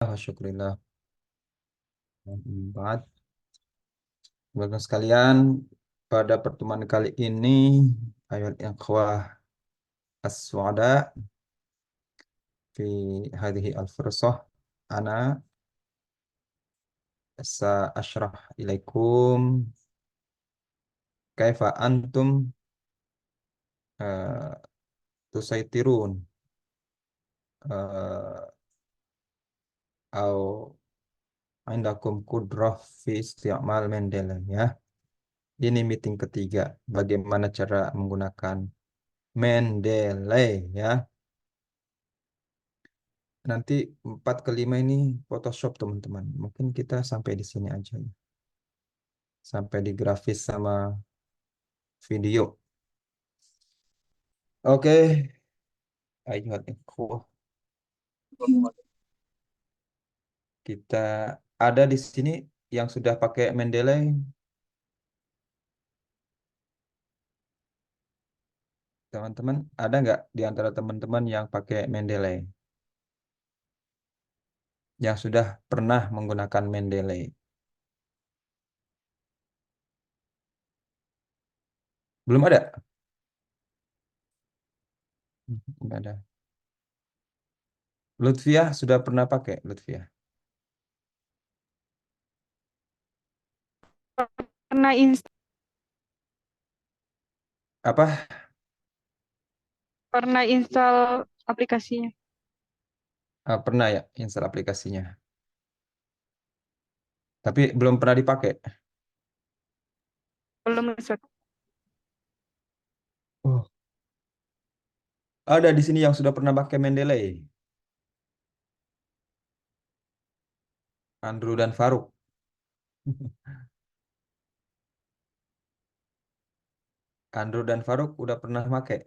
Syukurillah. Empat. Bapak sekalian, pada pertemuan kali ini, ayat ikhwah as-su'ada fi hadhihi al-fursah ana asyrah ilaikum kaifa antum uh, tusaitirun uh, au indakum kudrah fi isti'mal Mendeley ya. Ini meeting ketiga, bagaimana cara menggunakan Mendeley ya. Nanti 4 ke 5 ini Photoshop teman-teman. Mungkin kita sampai di sini aja ya. Sampai di grafis sama video. Oke, ayuhat ikhwah. Kita ada di sini yang sudah pakai Mendeley. Teman-teman, ada nggak di antara teman-teman yang pakai Mendeley? Yang sudah pernah menggunakan Mendeley? Belum ada? Nggak ada. Lutfiah sudah pernah pakai, Lutfiah? Pernah Apa? pernah install aplikasinya. Pernah ya install aplikasinya. Tapi belum pernah dipakai. Belum Ustaz. Oh. Ada di sini yang sudah pernah pakai Mendeley. Andrew dan Faruk. Andrew dan Faruk udah pernah pakai.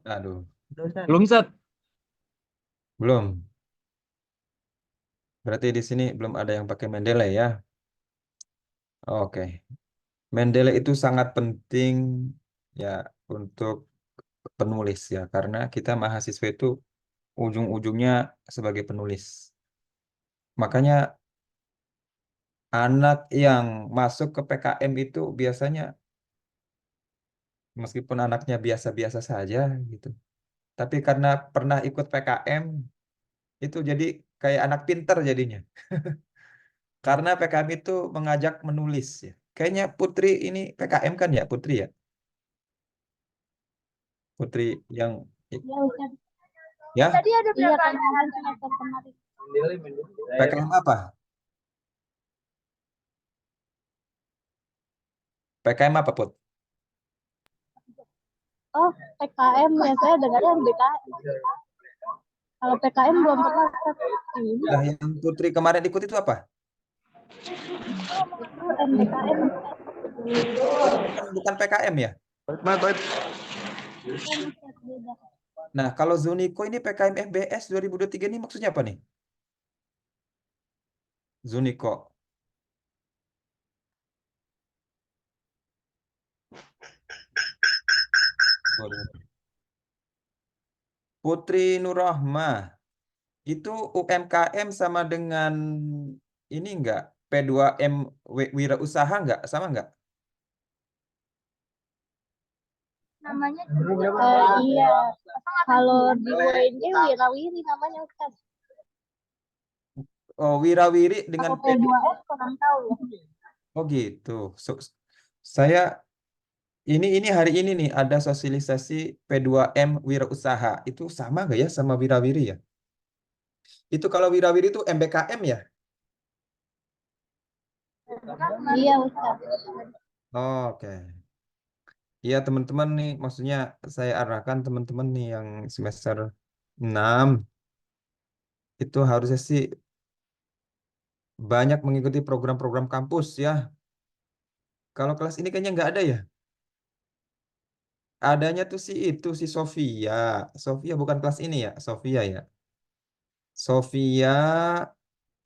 Aduh, Belum, Sat. belum. Berarti di sini belum ada yang pakai Mendeley ya. Oke. Mendeley itu sangat penting ya untuk penulis ya, karena kita mahasiswa itu ujung-ujungnya sebagai penulis. Makanya anak yang masuk ke PKM itu biasanya meskipun anaknya biasa-biasa saja gitu. Tapi karena pernah ikut PKM itu jadi kayak anak pinter jadinya. Karena PKM itu mengajak menulis ya. Kayaknya Putri ini PKM kan ya, Putri ya? Putri yang Iya, Ustaz. ya, Tadi ada berapa kemarin semester kemarin? PKM apa? PKM apa, Put? Oh, PKM ya, saya dengarnya yang BKM. Kalau PKM belum pernah, Ustaz. Ini Nah, yang Putri kemarin ikut itu apa? itu MBKM. Bukan PKM ya? Mat, Mat. Bukan, Ustaz, beda. Nah, kalau Zuniko ini PKM FBS 2023 ini maksudnya apa nih? Zuniko. Putri Nurrohmah. Itu UMKM sama dengan ini enggak? P2M wirausaha enggak? Sama enggak? Namanya iya. Kalau di WNJ Wirawiri namanya, Ustaz. Oh, wirawiri dengan Kalau P. P2S kurang tahu ya. Oh gitu. Saya ini hari ini nih ada sosialisasi P2M wirausaha. Itu sama nggak ya sama wirawiri ya? Itu kalau wirawiri itu MBKM ya? Iya, Ustaz. Oke. Iya teman-teman nih, maksudnya saya arahkan teman-teman nih yang semester 6 itu harusnya sih banyak mengikuti program-program kampus ya. Kalau kelas ini kayaknya nggak ada ya. Adanya tuh si itu si Sofia. Sofia bukan kelas ini ya, Sofia ya. Sofia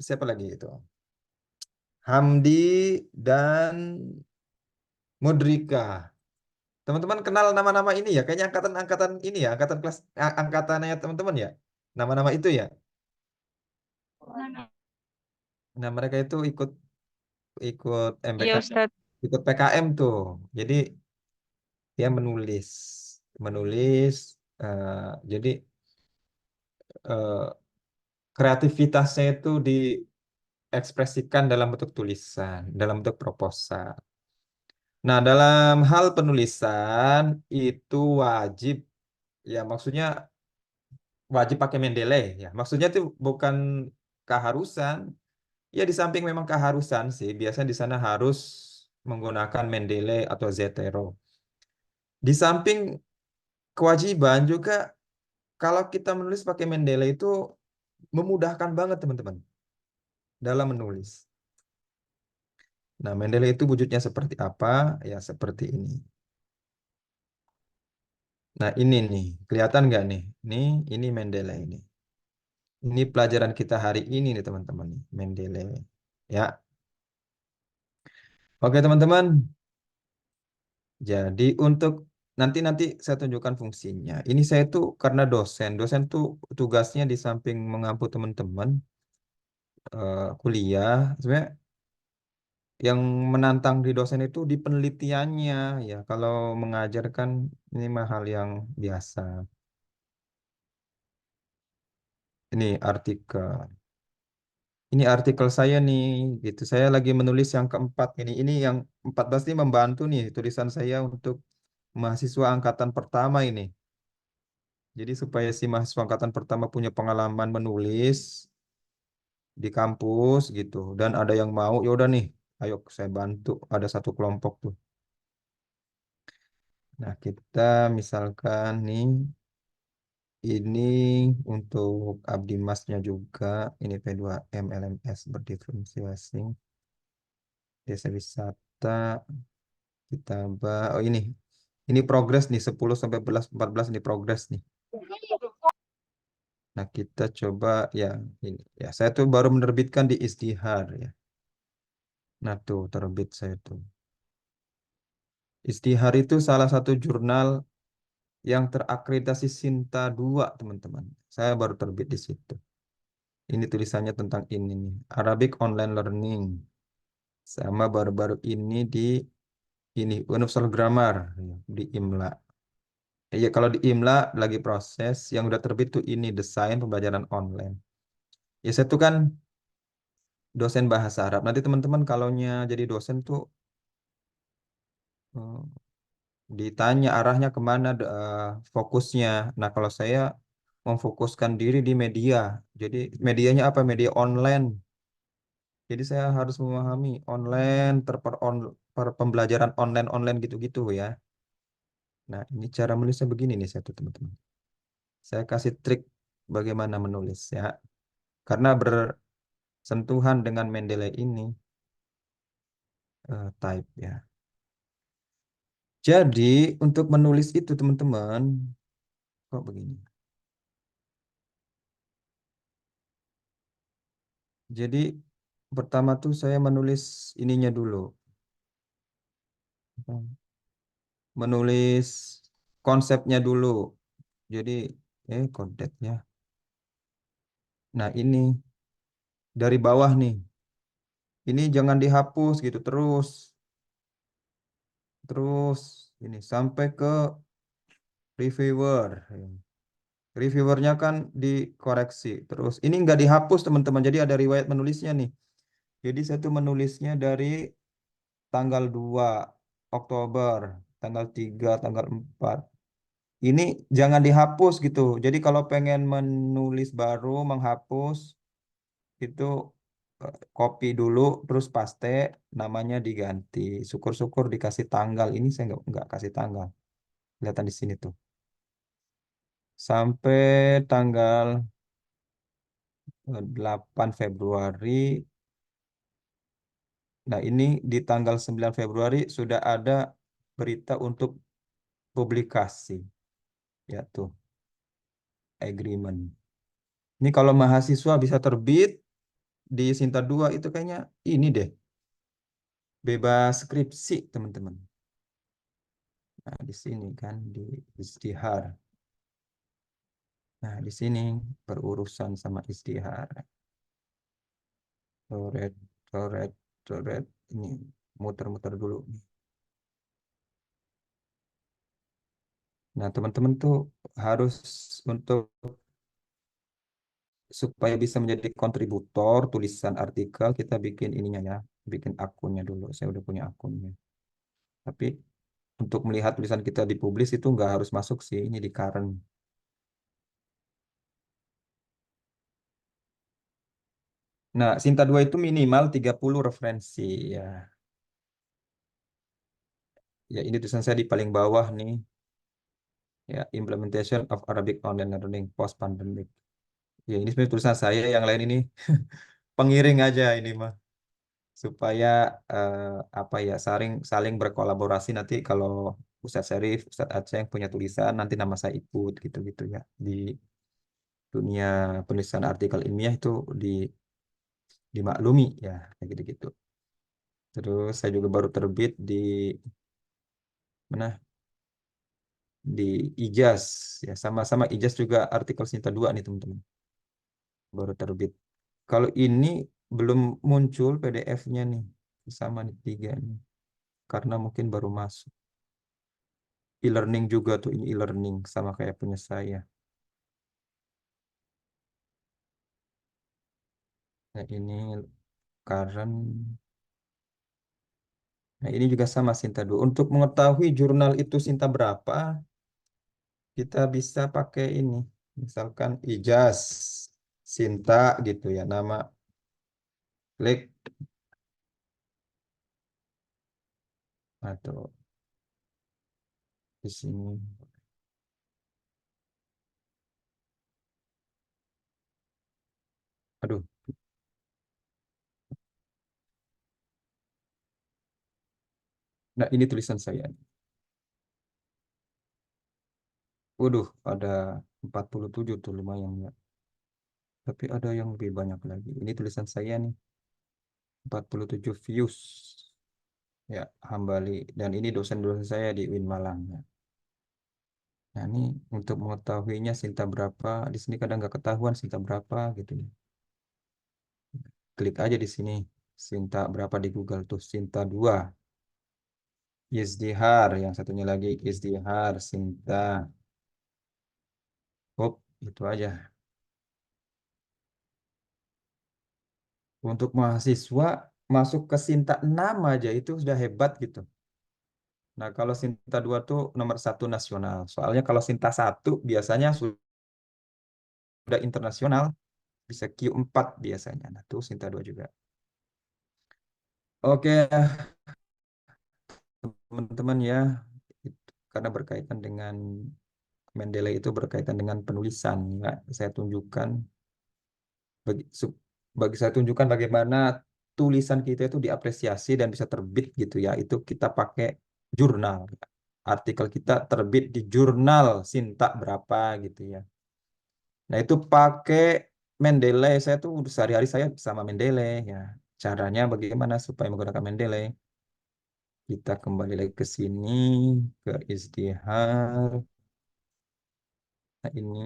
siapa lagi itu? Hamdi dan Mudrika. Teman-teman kenal nama-nama ini ya? Kayaknya angkatan-angkatan ini ya, angkatan kelas angkatannya teman-teman ya. Nama-nama itu ya. Nah, mereka itu ikut ikut Iya, MPK, Ustadz. ikut PKM tuh. Jadi dia menulis, menulis. Jadi eh, kreativitasnya itu diekspresikan dalam bentuk tulisan, dalam bentuk proposal. Nah, dalam hal penulisan itu wajib, ya maksudnya wajib pakai Mendeley ya. Maksudnya itu bukan keharusan. Ya di samping memang keharusan sih, biasanya di sana harus menggunakan Mendeley atau Zotero. Di samping kewajiban juga kalau kita menulis pakai Mendeley itu memudahkan banget teman-teman dalam menulis. Nah, Mendeley itu wujudnya seperti apa? Ya seperti ini. Nah, ini nih, kelihatan nggak nih? Ini Mendeley ini. Ini pelajaran kita hari ini nih teman-teman nih, Mendeley. Ya. Oke teman-teman. Jadi untuk nanti saya tunjukkan fungsinya. Ini saya tuh karena dosen. Dosen tuh tugasnya di samping mengampu teman-teman kuliah. Sebenarnya yang menantang di dosen itu di penelitiannya ya. Kalau mengajarkan ini mah hal yang biasa. Ini artikel. Ini artikel saya nih, gitu. Saya lagi menulis yang keempat ini. Ini yang 14 ini membantu nih tulisan saya untuk mahasiswa angkatan pertama ini. Jadi supaya si mahasiswa angkatan pertama punya pengalaman menulis di kampus gitu. Dan ada yang mau, ya udah nih, ayo saya bantu. Ada satu kelompok tuh. Nah, kita misalkan nih, ini untuk Abdi Masnya juga. Ini P2M LMS berdiferensiasi. Desa wisata, kita oh ini. Ini progres nih, 10 sampai 14 ini progres nih. Nah, kita coba ya ini. Ya, saya tuh baru menerbitkan di Istihar ya. Nah, tuh terbit saya tuh. Istihar itu salah satu jurnal yang terakreditasi Sinta 2, teman-teman. Saya baru terbit di situ. Ini tulisannya tentang ini nih, Arabic Online Learning. Sama baru-baru ini di ini Universal Grammar ya, di IMLA. Ya, kalau di IMLA lagi proses, yang udah terbit tuh ini desain pembelajaran online. Ya, saya tuh kan dosen bahasa Arab. Nanti teman-teman kalaunya jadi dosen tuh eh, ditanya arahnya kemana fokusnya. Nah, kalau saya memfokuskan diri di media. Jadi medianya apa? Media online. Jadi saya harus memahami online, pembelajaran online gitu-gitu ya. Nah, ini cara menulisnya begini nih saya tuh teman-teman. Saya kasih trik bagaimana menulis ya. Karena bersentuhan dengan Mendeley ini type ya. Jadi untuk menulis itu teman-teman, kok begini? Jadi pertama tuh saya menulis ininya dulu. Menulis konsepnya dulu. Jadi kodetnya. Nah, ini dari bawah nih. Ini jangan dihapus gitu terus. Terus ini sampai ke reviewer. Reviewernya kan dikoreksi. Terus ini nggak dihapus teman-teman. Jadi ada riwayat menulisnya nih. Jadi saya tuh menulisnya dari tanggal 2 Oktober, tanggal 3, tanggal 4. Ini jangan dihapus gitu. Jadi kalau pengen menulis baru, menghapus, itu copy dulu, terus paste, namanya diganti. Syukur-syukur dikasih tanggal. Ini saya nggak kasih tanggal. Kelihatan di sini tuh. Sampai tanggal 8 Februari. Nah, ini di tanggal 9 Februari sudah ada berita untuk publikasi. Ya tuh, agreement. Ini kalau mahasiswa bisa terbit di Sinta 2 itu kayaknya ini deh. Bebas skripsi, teman-teman. Nah, di sini kan di istihar. Nah, di sini berurusan sama istihar. Coret, coret, coret. Ini muter-muter dulu. Nah, teman-teman tuh harus untuk supaya bisa menjadi kontributor tulisan artikel, kita bikin ininya ya, bikin akunnya dulu. Saya udah punya akunnya. Tapi untuk melihat tulisan kita dipublis itu nggak harus masuk sih, ini di current. Nah, Sinta 2 itu minimal 30 referensi ya. Ya, ini tulisan saya di paling bawah nih. Ya, Implementation of Arabic Online Learning Post Pandemic. Ya, ini sebenarnya tulisan saya, yang lain ini pengiring aja ini mah. Supaya eh, apa ya, saling saling berkolaborasi nanti kalau Ustadz Syarif, Ustadz Aceh yang punya tulisan, nanti nama saya ikut gitu-gitu ya. Di dunia penulisan artikel ilmiah itu di dimaklumi ya, kayak gitu-gitu. Terus saya juga baru terbit di mana? Di Ijaz ya, sama-sama Ijaz juga artikel Sinta 2 nih teman-teman. Baru terbit. Kalau ini belum muncul PDF-nya nih. Sama nih tiga nih. Karena mungkin baru masuk. E-learning juga tuh, ini e-learning sama kayak punya saya. Nah, ini current. Nah, ini juga sama Sinta 2. Untuk mengetahui jurnal itu Sinta berapa, kita bisa pakai ini. Misalkan Ijaz Sinta gitu ya, nama, klik atau di sini. Aduh, nah ini tulisan saya. Waduh, ada 47 tuh, lumayan ya. Tapi ada yang lebih banyak lagi. Ini tulisan saya nih, 47 views. Ya, Hambali. Dan ini dosen-dosen saya di UIN Malang ya. Nah, ini untuk mengetahuinya Sinta berapa. Di sini kadang nggak ketahuan Sinta berapa gitu ya. Klik aja di sini. Sinta berapa di Google tuh. Sinta 2. Izdihar. Yang satunya lagi Izdihar. Sinta. Hop, itu aja. Untuk mahasiswa masuk ke Sinta 6 aja itu sudah hebat gitu. Nah, kalau Sinta 2 tuh nomor satu nasional. Soalnya kalau Sinta 1 biasanya sudah internasional, bisa Q4 biasanya. Nah, tuh Sinta 2 juga. Oke, teman-teman ya. Karena berkaitan dengan Mendeley itu berkaitan dengan penulisan. Ya. Saya tunjukkan, bagi, bagi saya tunjukkan bagaimana tulisan kita itu diapresiasi dan bisa terbit gitu ya. Itu kita pakai jurnal. Artikel kita terbit di jurnal Sinta berapa gitu ya. Nah, itu pakai Mendeley. Saya tuh sehari-hari saya sama Mendeley ya. Caranya bagaimana supaya menggunakan Mendeley? Kita kembali lagi ke sini, ke Izdihar. Nah, ini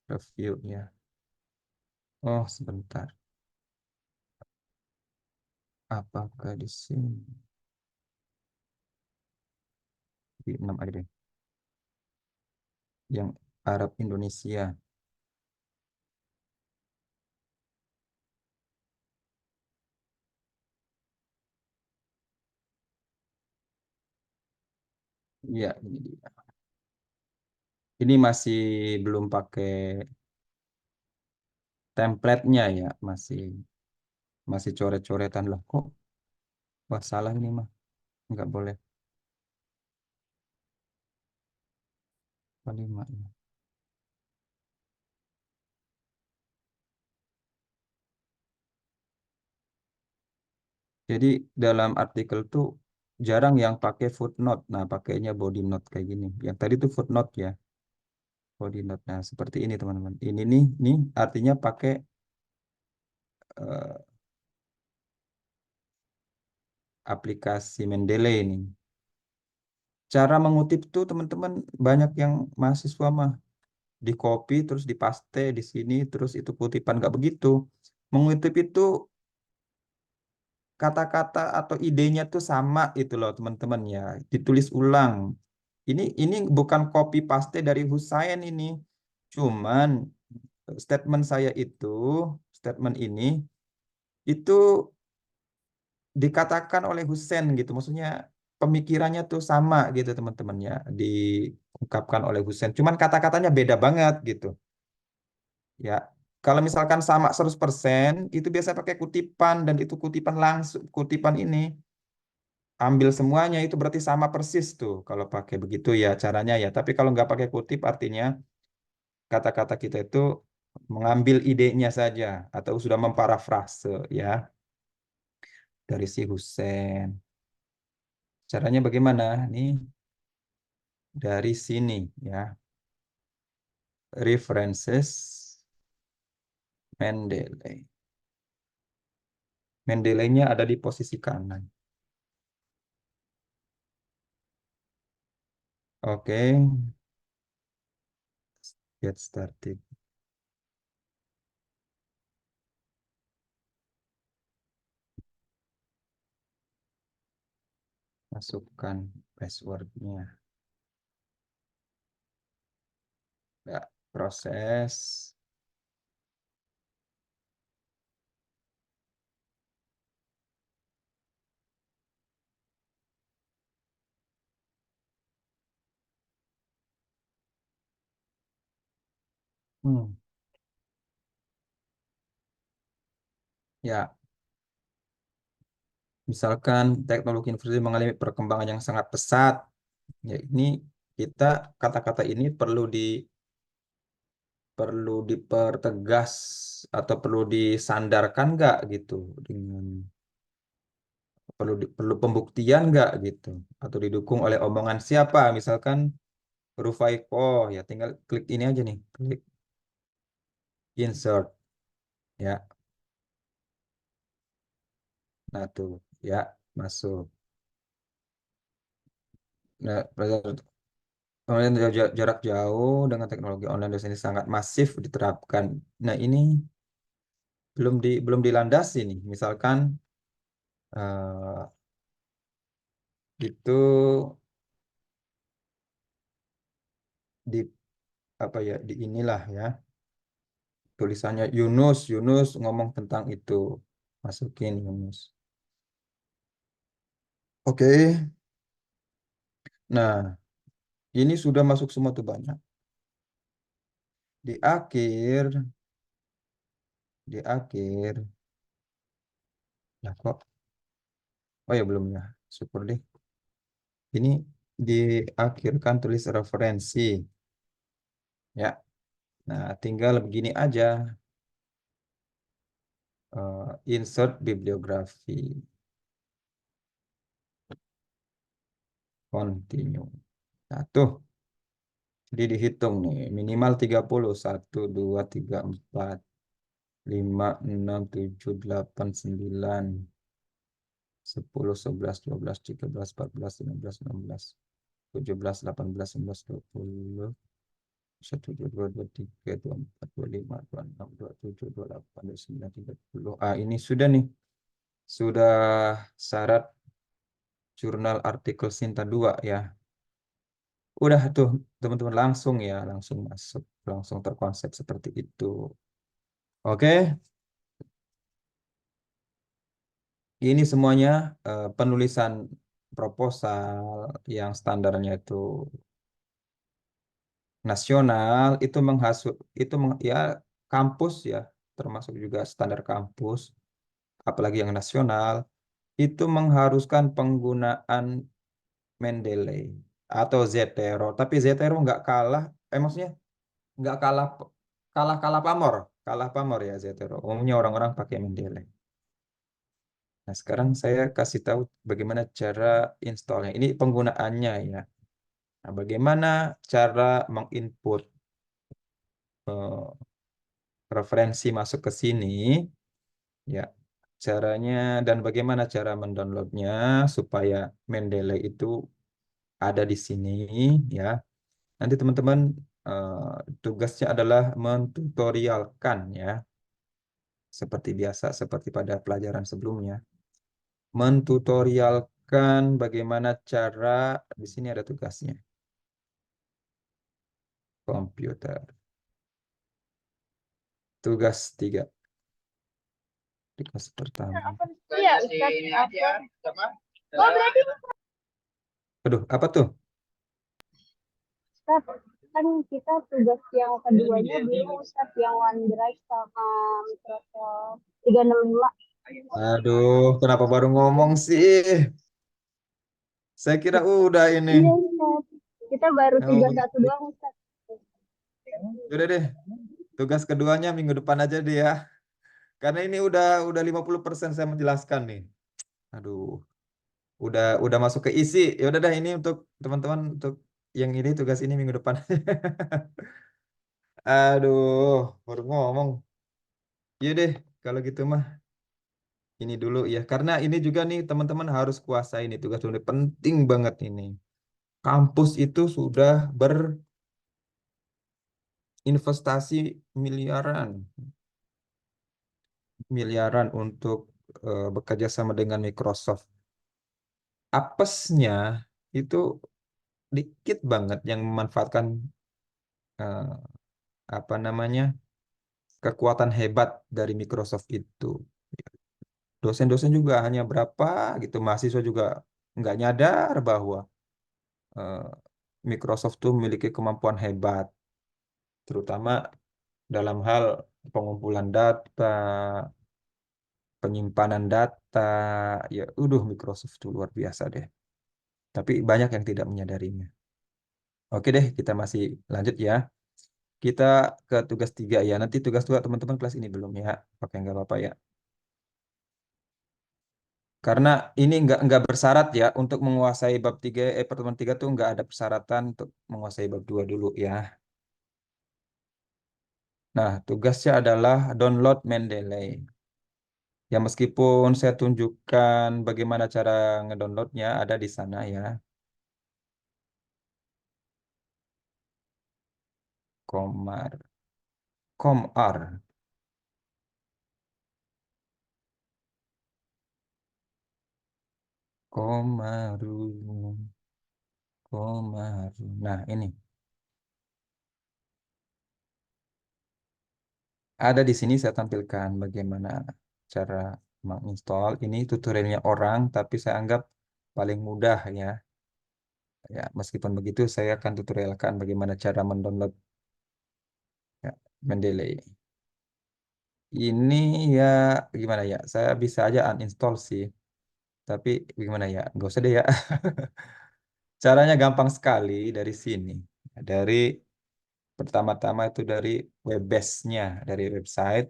reviewnya. Oh, sebentar. Apakah di sini? Di 6 aja deh. Yang Arab Indonesia. Iya, ini dia. Ini masih belum pakai template-nya ya, masih masih coret-coretan lah. Kok wah salah ini mah. Nggak boleh kalimatnya. Jadi dalam artikel tuh jarang yang pakai footnote. Nah, pakainya body note kayak gini. Yang tadi tuh footnote ya, body note. Nah, seperti ini teman-teman. Ini nih artinya pakai eh, aplikasi Mendeley ini. Cara mengutip tuh teman-teman banyak yang mahasiswa mah di copy terus dipaste di sini terus itu kutipan, nggak begitu. Mengutip itu kata-kata atau idenya tuh sama itu loh teman-teman ya, ditulis ulang. Ini bukan copy paste dari Husain ini. Cuman statement saya itu, statement ini itu dikatakan oleh Husain gitu. Maksudnya pemikirannya tuh sama gitu teman-teman ya, diungkapkan oleh Husain. Cuman kata-katanya beda banget gitu. Ya, kalau misalkan sama 100% itu biasa pakai kutipan dan itu kutipan langsung, kutipan ini ambil semuanya itu berarti sama persis tuh kalau pakai begitu ya caranya ya. Tapi kalau nggak pakai kutip artinya kata-kata kita itu mengambil idenya saja atau sudah memparafrase ya dari si Husain. Caranya bagaimana? Nih dari sini ya. References Mendeley. Mendeley-nya ada di posisi kanan. Oke, get started. Masukkan passwordnya. Ya, proses. Hmm. Ya, misalkan teknologi informasi mengalami perkembangan yang sangat pesat. Ya, ini kita kata-kata ini perlu dipertegas atau perlu disandarkan nggak gitu dengan perlu pembuktian nggak gitu atau didukung oleh omongan siapa misalkan Rufaiko ya tinggal klik ini aja nih klik insert ya nah tuh ya masuk nah kemudian jarak jauh dengan teknologi online dosen ini sangat masif diterapkan. Nah ini belum dilandasi nih misalkan eh, itu di apa ya di inilah ya tulisannya Yunus Yunus ngomong tentang itu masukin Yunus. Oke. Nah, ini sudah masuk semua tuh banyak. Di akhir, di akhir, ya kok, oh ya belum ya, syukur deh. Ini di akhir kan tulis referensi, ya. Nah, tinggal begini aja, insert bibliografi, continue. Nah, tuh, jadi dihitung nih, minimal 30, 1, 2, 3, 4, 5, 6, 7, 8, 9, 10, 11, 12, 13, 14, 15, 16. 17, 18, 19, 20, 1, 2, 2, 2, 3, 2, 4, 2, 5, 2, 6, 2, 7, 2, 8, 2, 9, 30. Ah, ini sudah nih. Sudah syarat jurnal artikel Sinta 2 ya. Udah tuh teman-teman langsung ya, langsung masuk, langsung terkonsep seperti itu. Oke, ini semuanya penulisan proposal yang standarnya itu nasional itu menghasut itu ya kampus ya termasuk juga standar kampus apalagi yang nasional itu mengharuskan penggunaan Mendeley atau Zotero tapi Zotero nggak kalah maksudnya nggak kalah kalah kalah pamor ya Zotero umumnya orang-orang pakai Mendeley. Nah sekarang saya kasih tahu bagaimana cara installnya ini penggunaannya ya. Nah, bagaimana cara menginput eh, referensi masuk ke sini ya caranya dan bagaimana cara mendownloadnya supaya Mendeley itu ada di sini ya. Nanti teman-teman tugasnya adalah mentutorialkan ya, seperti biasa, seperti pada pelajaran sebelumnya. Mentutorialkan bagaimana cara, di sini ada tugasnya. Komputer. Tugas 3. Tugas pertama. Iya, Ustaz, apa? Oh, berarti Aduh, apa tuh? Ustaz, kan kita tugas yang keduanya belum Ustaz, yang OneDrive sama Microsoft 365. Aduh, kenapa baru ngomong sih? Saya kira udah ini. Iya, Ustaz. Kita baru tugas Oh, satu doang, Ustaz. udah deh. Tugas keduanya minggu depan aja deh ya. Karena ini udah 50% saya menjelaskan nih. Aduh, udah masuk ke isi. Ya udah dah, ini untuk teman-teman, untuk yang ini tugas ini minggu depan. Aduh, baru ngomong. Iya deh, kalau gitu mah ini dulu ya. Karena ini juga nih teman-teman harus kuasai ini tugas ini penting banget ini. Kampus itu sudah berinvestasi miliaran, miliaran untuk bekerja sama dengan Microsoft. Apesnya itu dikit banget yang memanfaatkan eh, apa namanya, kekuatan hebat dari Microsoft itu. Dosen-dosen juga hanya berapa gitu, mahasiswa juga nggak nyadar bahwa eh, Microsoft tuh memiliki kemampuan hebat, terutama dalam hal pengumpulan data, penyimpanan data. Ya, Microsoft itu luar biasa deh. Tapi banyak yang tidak menyadarinya. Oke deh, kita masih lanjut ya. Kita ke tugas 3 ya. Nanti tugas 2 teman-teman kelas ini belum ya. Oke, nggak apa-apa ya. Karena ini nggak bersyarat ya untuk menguasai bab 3, pertemuan 3 tuh nggak ada persyaratan untuk menguasai bab 2 dulu ya. Nah, tugasnya adalah download Mendeley. Ya, meskipun saya tunjukkan bagaimana cara ngedownloadnya ada di sana ya. Komar, Komar, Komaru, Komaru. Nah, ini ada di sini saya tampilkan bagaimana cara menginstall. Ini tutorialnya orang, tapi saya anggap paling mudah ya. Ya, meskipun begitu saya akan tutorialkan bagaimana cara mendownload ya, Mendeley. Ini ya gimana ya? Saya bisa aja uninstall sih, tapi gimana ya? Nggak usah deh ya. Caranya gampang sekali dari sini. Dari pertama-tama itu dari web base-nya, dari website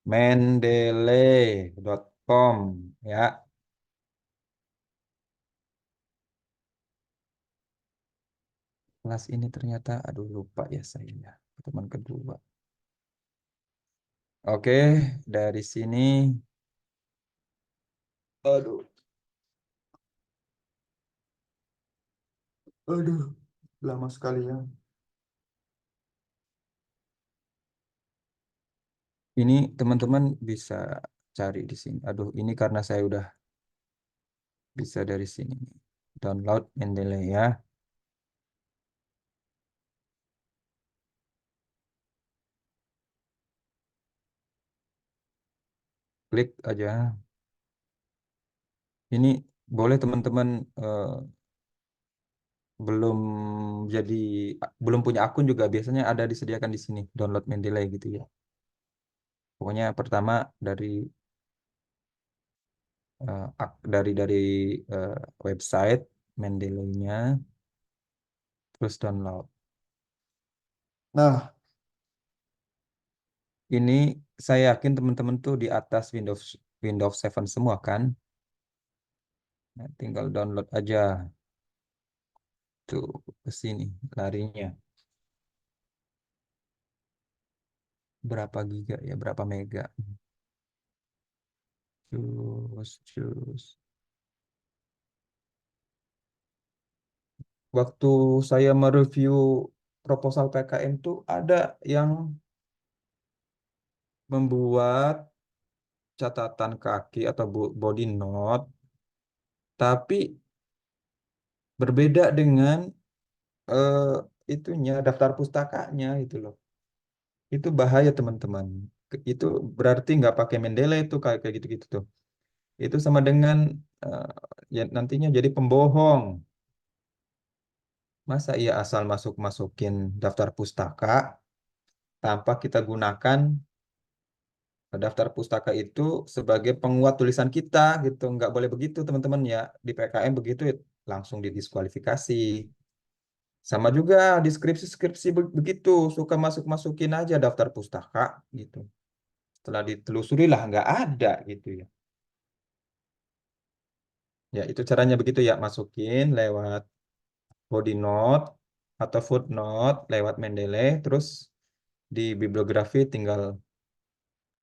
mendeley.com ya. Kelas ini ternyata, aduh lupa ya saya ya, teman kedua. Oke, dari sini, aduh, aduh, lama sekali ya. Ini teman-teman bisa cari di sini. Aduh, ini karena saya udah bisa dari sini. Download Mendeley ya. Klik aja. Ini boleh teman-teman belum jadi belum punya akun juga biasanya ada disediakan di sini download Mendeley gitu ya. Pokoknya pertama dari dari eh, website Mendeley-nya terus download. Nah, ini saya yakin teman-teman tuh di atas Windows Windows 7 semua kan? Nah, tinggal download aja tuh ke sini larinya. Berapa giga ya? Berapa mega? Cus. Waktu saya mereview proposal PKM tuh ada yang membuat catatan kaki atau body note, tapi berbeda dengan eh, itunya daftar pustakanya itu loh. Itu bahaya teman-teman. Itu berarti nggak pakai Mendeley itu kayak kayak gitu-gitu tuh. Itu sama dengan eh, ya nantinya jadi pembohong. Masa ia asal masukin daftar pustaka tanpa kita gunakan daftar pustaka itu sebagai penguat tulisan kita gitu. Nggak boleh begitu teman-teman ya. Di PKM begitu langsung didiskualifikasi. Sama juga di skripsi-skripsi begitu. Suka masukin aja daftar pustaka gitu. Setelah ditelusuri lah nggak ada gitu ya. Ya itu caranya begitu ya. Masukin lewat body note atau footnote lewat Mendeley. Terus di bibliografi tinggal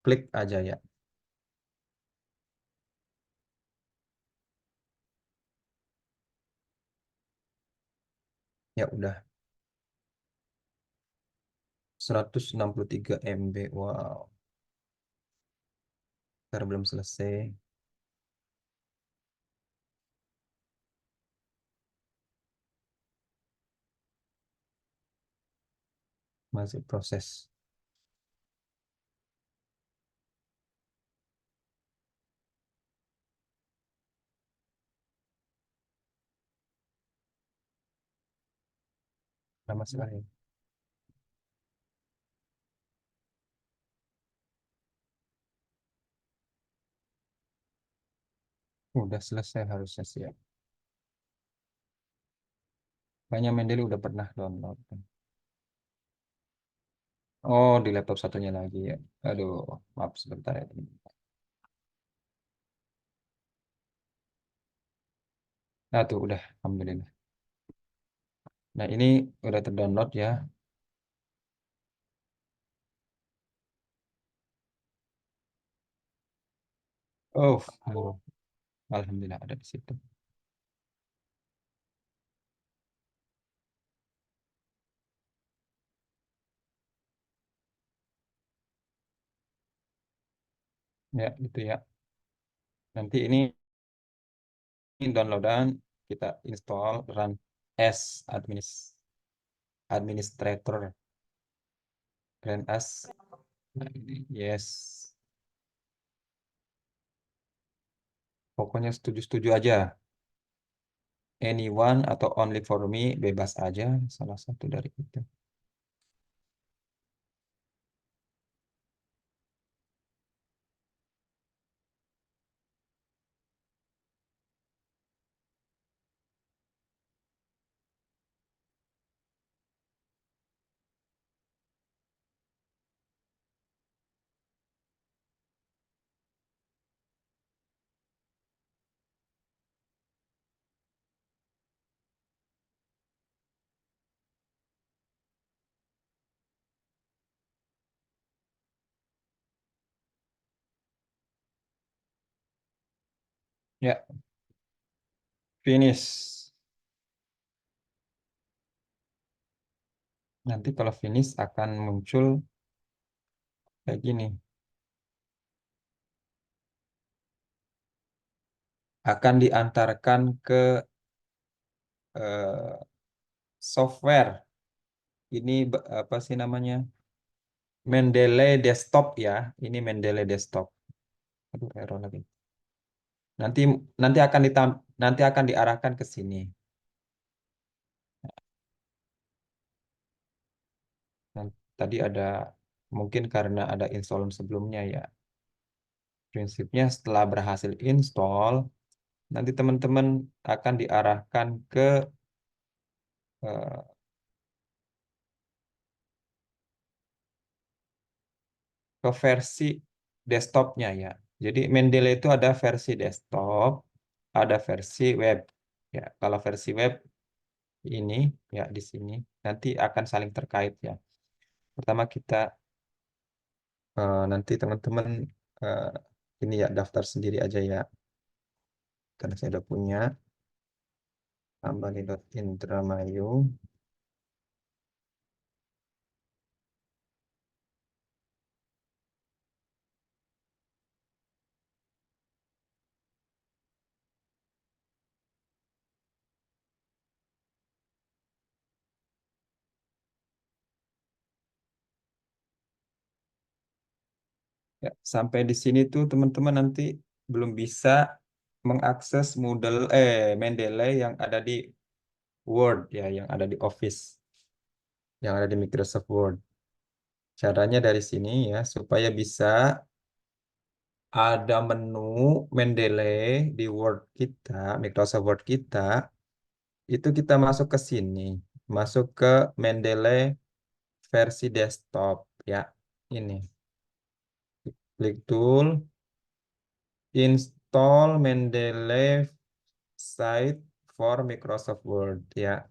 klik aja ya. Ya udah 163 MB. Wow, ntar belum selesai. Masih proses. Lama sekali. Udah selesai harusnya sih ya. Kayaknya Mendeley udah pernah download. Oh, di laptop satunya lagi ya. Aduh, maaf sebentar ya. Nah, tuh udah, Alhamdulillah. Nah, ini udah terdownload ya. Oh, Alhamdulillah ada di situ. Ya, itu ya. Nanti ini downloadan kita install run as administrator. Run as. Nah, ini yes. Pokoknya setuju-setuju aja. Anyone atau only for me bebas aja salah satu dari itu. Ya, finish. Nanti kalau finish akan muncul kayak gini. Akan diantarkan ke eh, software. Ini apa sih namanya? Mendeley Desktop ya. Ini Mendeley Desktop. Aduh, error lagi. Nanti nanti akan diarahkan ke sini. Nah, tadi ada mungkin karena ada install sebelumnya ya. Prinsipnya setelah berhasil install, nanti teman-teman akan diarahkan eh, ke versi desktopnya ya. Jadi Mendeley itu ada versi desktop, ada versi web. Ya, kalau versi web ini ya di sini nanti akan saling terkait ya. Pertama kita nanti teman-teman eh, ini ya daftar sendiri aja ya. Karena saya udah punya. Ambali.indramayu. Ya, sampai di sini tuh teman-teman nanti belum bisa mengakses Mendeley yang ada di Word ya, yang ada di Office, yang ada di Microsoft Word. Caranya dari sini ya, supaya bisa ada menu Mendeley di Word kita, Microsoft Word kita, itu kita masuk ke sini, masuk ke Mendeley versi desktop ya. Ini klik tool, install Mendeley site for Microsoft Word ya.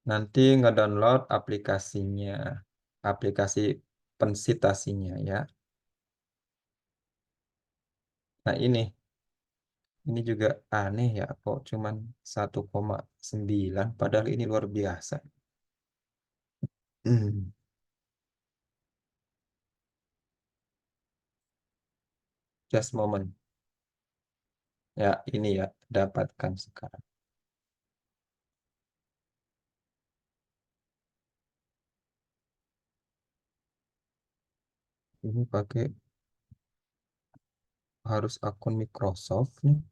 Nanti ngedownload aplikasinya, aplikasi pensitasinya ya. Nah ini juga aneh ya, kok cuman 1,9 padahal ini luar biasa. Hmm. Just moment. Ya ini ya, dapatkan sekarang. Ini pakai harus akun Microsoft nih.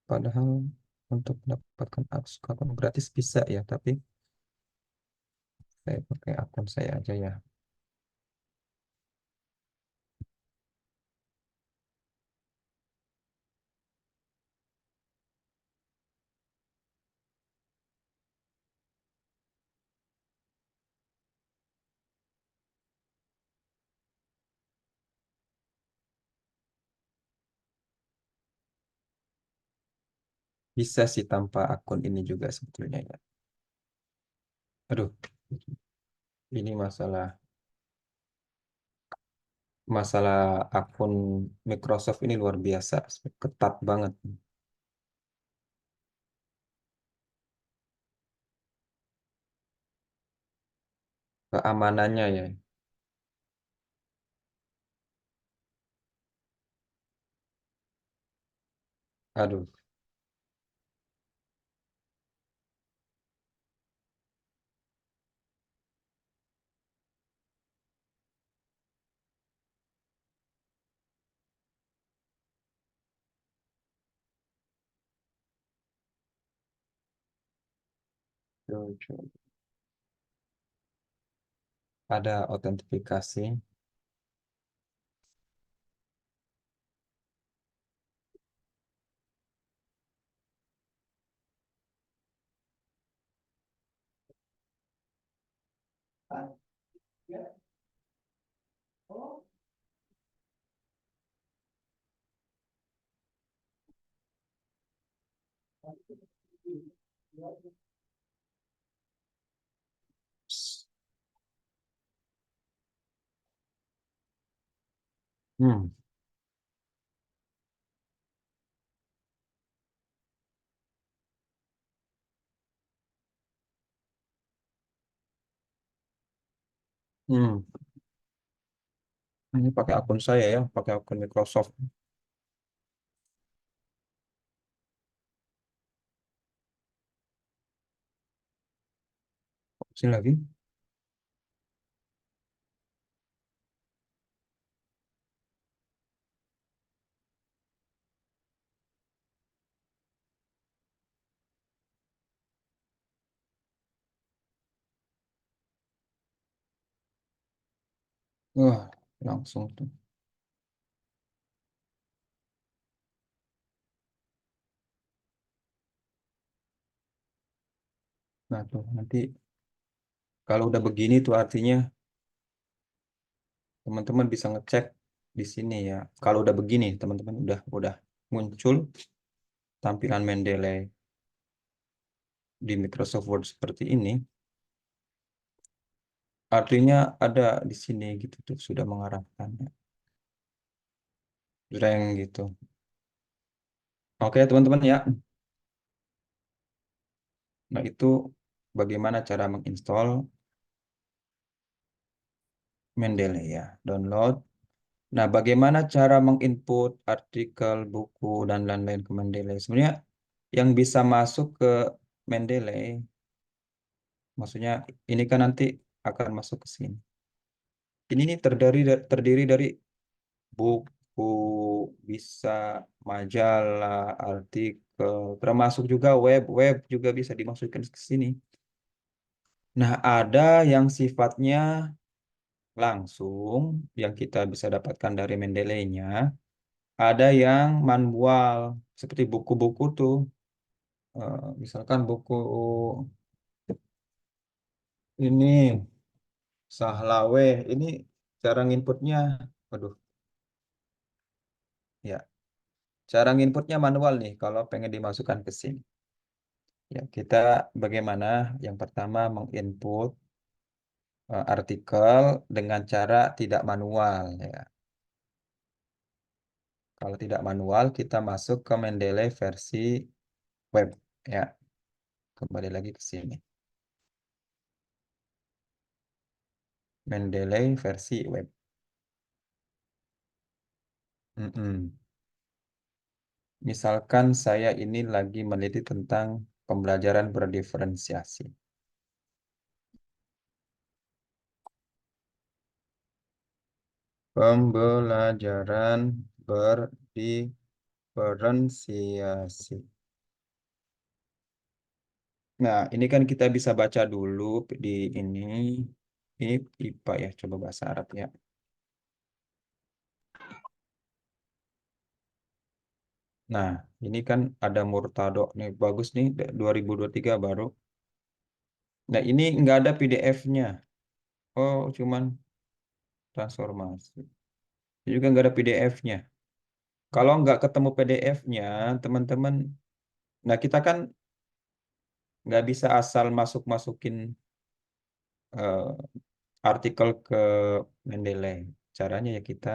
Padahal untuk mendapatkan akun gratis bisa ya, tapi saya pakai akun saya aja ya. Bisa sih tanpa akun ini juga sebetulnya ya. Aduh, ini masalah akun Microsoft ini luar biasa, ketat banget keamanannya ya. Aduh, coba. Ada autentifikasi. Hmm, hmm. Ini pakai akun saya ya, pakai akun Microsoft. Sini lagi. Wah, langsung tuh. Nah tuh nanti kalau udah begini tuh artinya teman-teman bisa ngecek di sini ya. Kalau udah begini, teman-teman udah muncul tampilan Mendeley di Microsoft Word seperti ini. artinya ada di sini gitu tuh sudah mengarahkannya. Reng gitu. Oke, teman-teman ya. Nah, itu bagaimana cara menginstall Mendeley ya. Download. Nah, bagaimana cara menginput artikel, buku, dan lain-lain ke Mendeley? Sebenarnya yang bisa masuk ke Mendeley, maksudnya ini kan nanti akan masuk ke sini. Ini nih terdiri dari buku, bisa majalah, artikel, termasuk juga web juga bisa dimasukkan ke sini. Nah, ada yang sifatnya langsung yang kita bisa dapatkan dari Mendeley-nya, ada yang manual seperti buku-buku tuh. Misalkan buku ini Sahlawe, ini cara nginputnya, aduh ya, cara nginputnya manual nih kalau pengen dimasukkan ke sini. Ya, kita bagaimana? Yang pertama menginput artikel dengan cara tidak manual ya. Kalau tidak manual, kita masuk ke Mendeley versi web ya. Kembali lagi ke sini. Mendeley versi web. Mm-mm. Misalkan saya ini lagi meneliti tentang pembelajaran berdiferensiasi. Pembelajaran berdiferensiasi. Nah, ini kan kita bisa baca dulu di ini. Ini IPA ya, coba bahasa Arab ya. Nah, ini kan ada Murtado nih, bagus nih 2023 baru. Nah, ini nggak ada PDF-nya. Oh, cuman transformasi. Ini juga nggak ada PDF-nya. Kalau nggak ketemu PDF-nya, teman-teman, nah kita kan nggak bisa asal masuk-masukin eh, artikel ke Mendeley. Caranya ya kita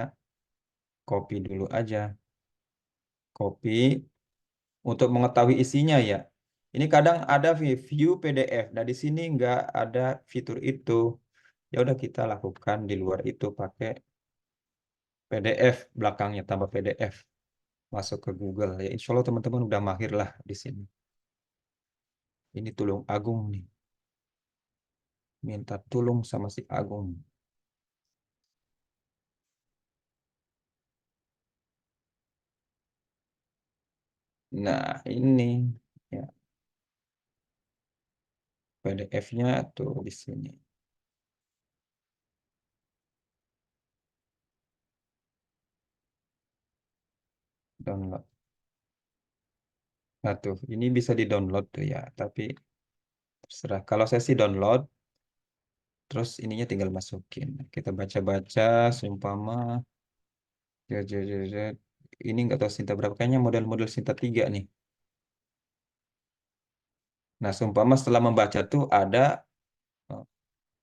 copy dulu aja. Copy untuk mengetahui isinya ya. Ini kadang ada view PDF. Nah, di sini nggak ada fitur itu. Ya udah kita lakukan di luar itu pakai PDF belakangnya tambah PDF masuk ke Google ya. Insya Allah teman-teman udah mahir lah di sini. Ini Tulung Agung nih. Minta tolong sama si Agung. Nah, ini ya PDF-nya tuh di sini. Download. Nah, tuh, ini bisa di-download tuh ya, tapi terserah. Kalau saya sih download, terus ininya tinggal masukin. Kita baca-baca, seumpama, jet, jet, jet, jet. Ini nggak tahu Sinta berapa, kayaknya model-model Sinta 3 nih. Nah, seumpama setelah membaca tuh ada eh,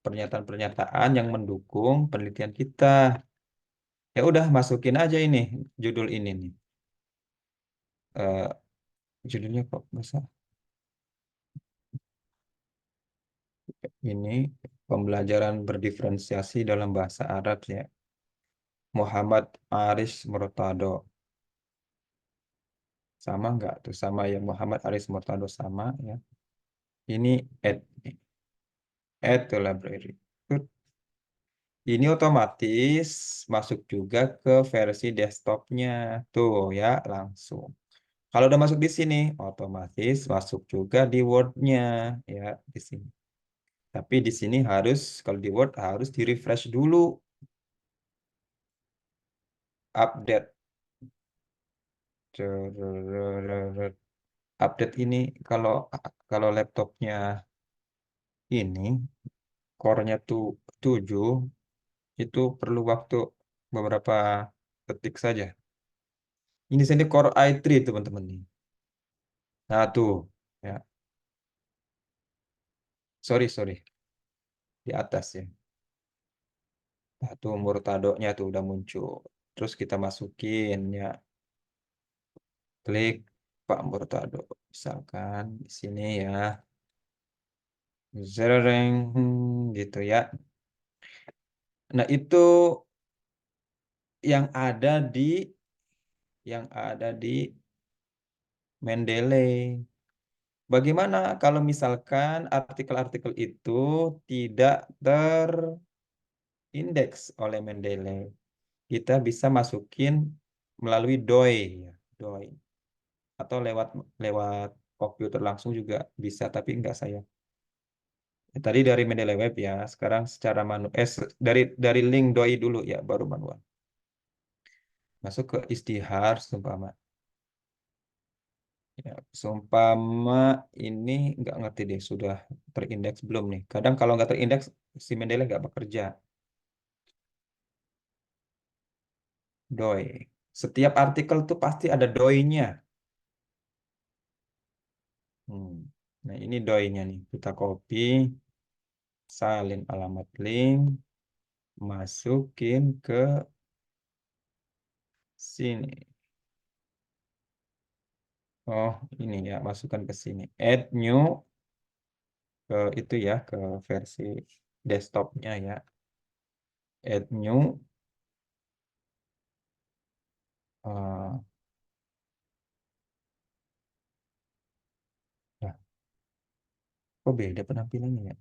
pernyataan-pernyataan yang mendukung penelitian kita. Ya udah, masukin aja ini, judul ini nih. Eh, Judulnya kok masa ini pembelajaran berdiferensiasi dalam bahasa Arab ya. Muhammad Aris Murtado. Sama nggak tuh sama yang Muhammad Aris Murtado sama ya. Ini add to library. Ini otomatis masuk juga ke versi desktopnya tuh ya langsung. Kalau udah masuk di sini, otomatis masuk juga di Word-nya ya di sini. Tapi di sini harus kalau di Word harus di refresh dulu, update. Update ini kalau kalau laptopnya ini core-nya tuh 7 itu perlu waktu beberapa detik saja. Ini sini Core i3 teman-teman nih. Nah tuh ya. Sorry di atas ya. Nah, tuh murtadonya tuh udah muncul. Terus kita masukin ya, klik Pak Murtado. Misalkan di sini ya, zereng gitu ya. Nah, itu yang ada di Mendeley. Bagaimana kalau misalkan artikel-artikel itu tidak terindeks oleh Mendeley? Kita bisa masukin melalui DOI ya, DOI. Atau lewat lewat komputer langsung juga bisa, tapi enggak saya. Tadi dari Mendeley Web ya, sekarang secara dari link DOI dulu ya, baru manual. Masuk ke istihar seumpama. Ya, seumpama ini nggak ngerti deh, sudah terindeks belum nih. Kadang kalau nggak terindeks, si Mendeley nggak bekerja. DOI. Setiap artikel tuh pasti ada DOI-nya. Hmm. Nah, ini DOI-nya nih. Kita copy, salin alamat link, masukin ke sini. Oh, ini ya, masukkan ke sini. Add new ke itu ya, ke versi desktopnya ya. Add new. eh, Nah, kok beda penampilannya ya?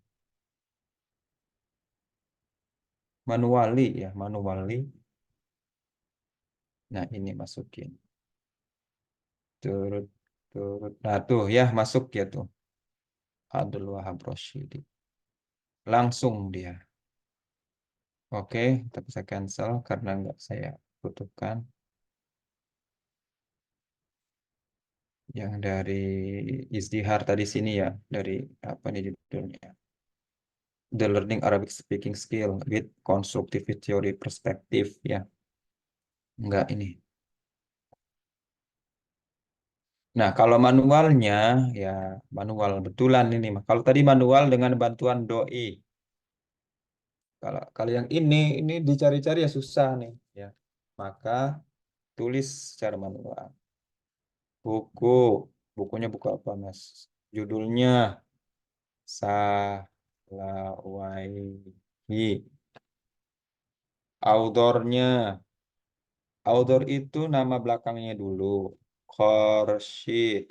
Manually ya, manually. Nah, ini masukin. Turut, turut. Nah, tuh ya, masuk ya tuh. Abdul Wahab Rosyidi. Langsung dia. Oke, tapi saya cancel karena nggak saya butuhkan. Yang dari Izdihar tadi sini ya, dari apa nih judulnya? The Learning Arabic Speaking Skill with Constructive Theory Perspective ya. Enggak ini. Nah, kalau manualnya ya manual betulan ini mah. Kalau tadi manual dengan bantuan doi. Kalau yang ini dicari-cari ya susah nih ya. Maka tulis secara manual. Buku, bukunya buku apa, Mas? Judulnya Sahlawaihi. Autornya, author itu nama belakangnya dulu. Khorsyid.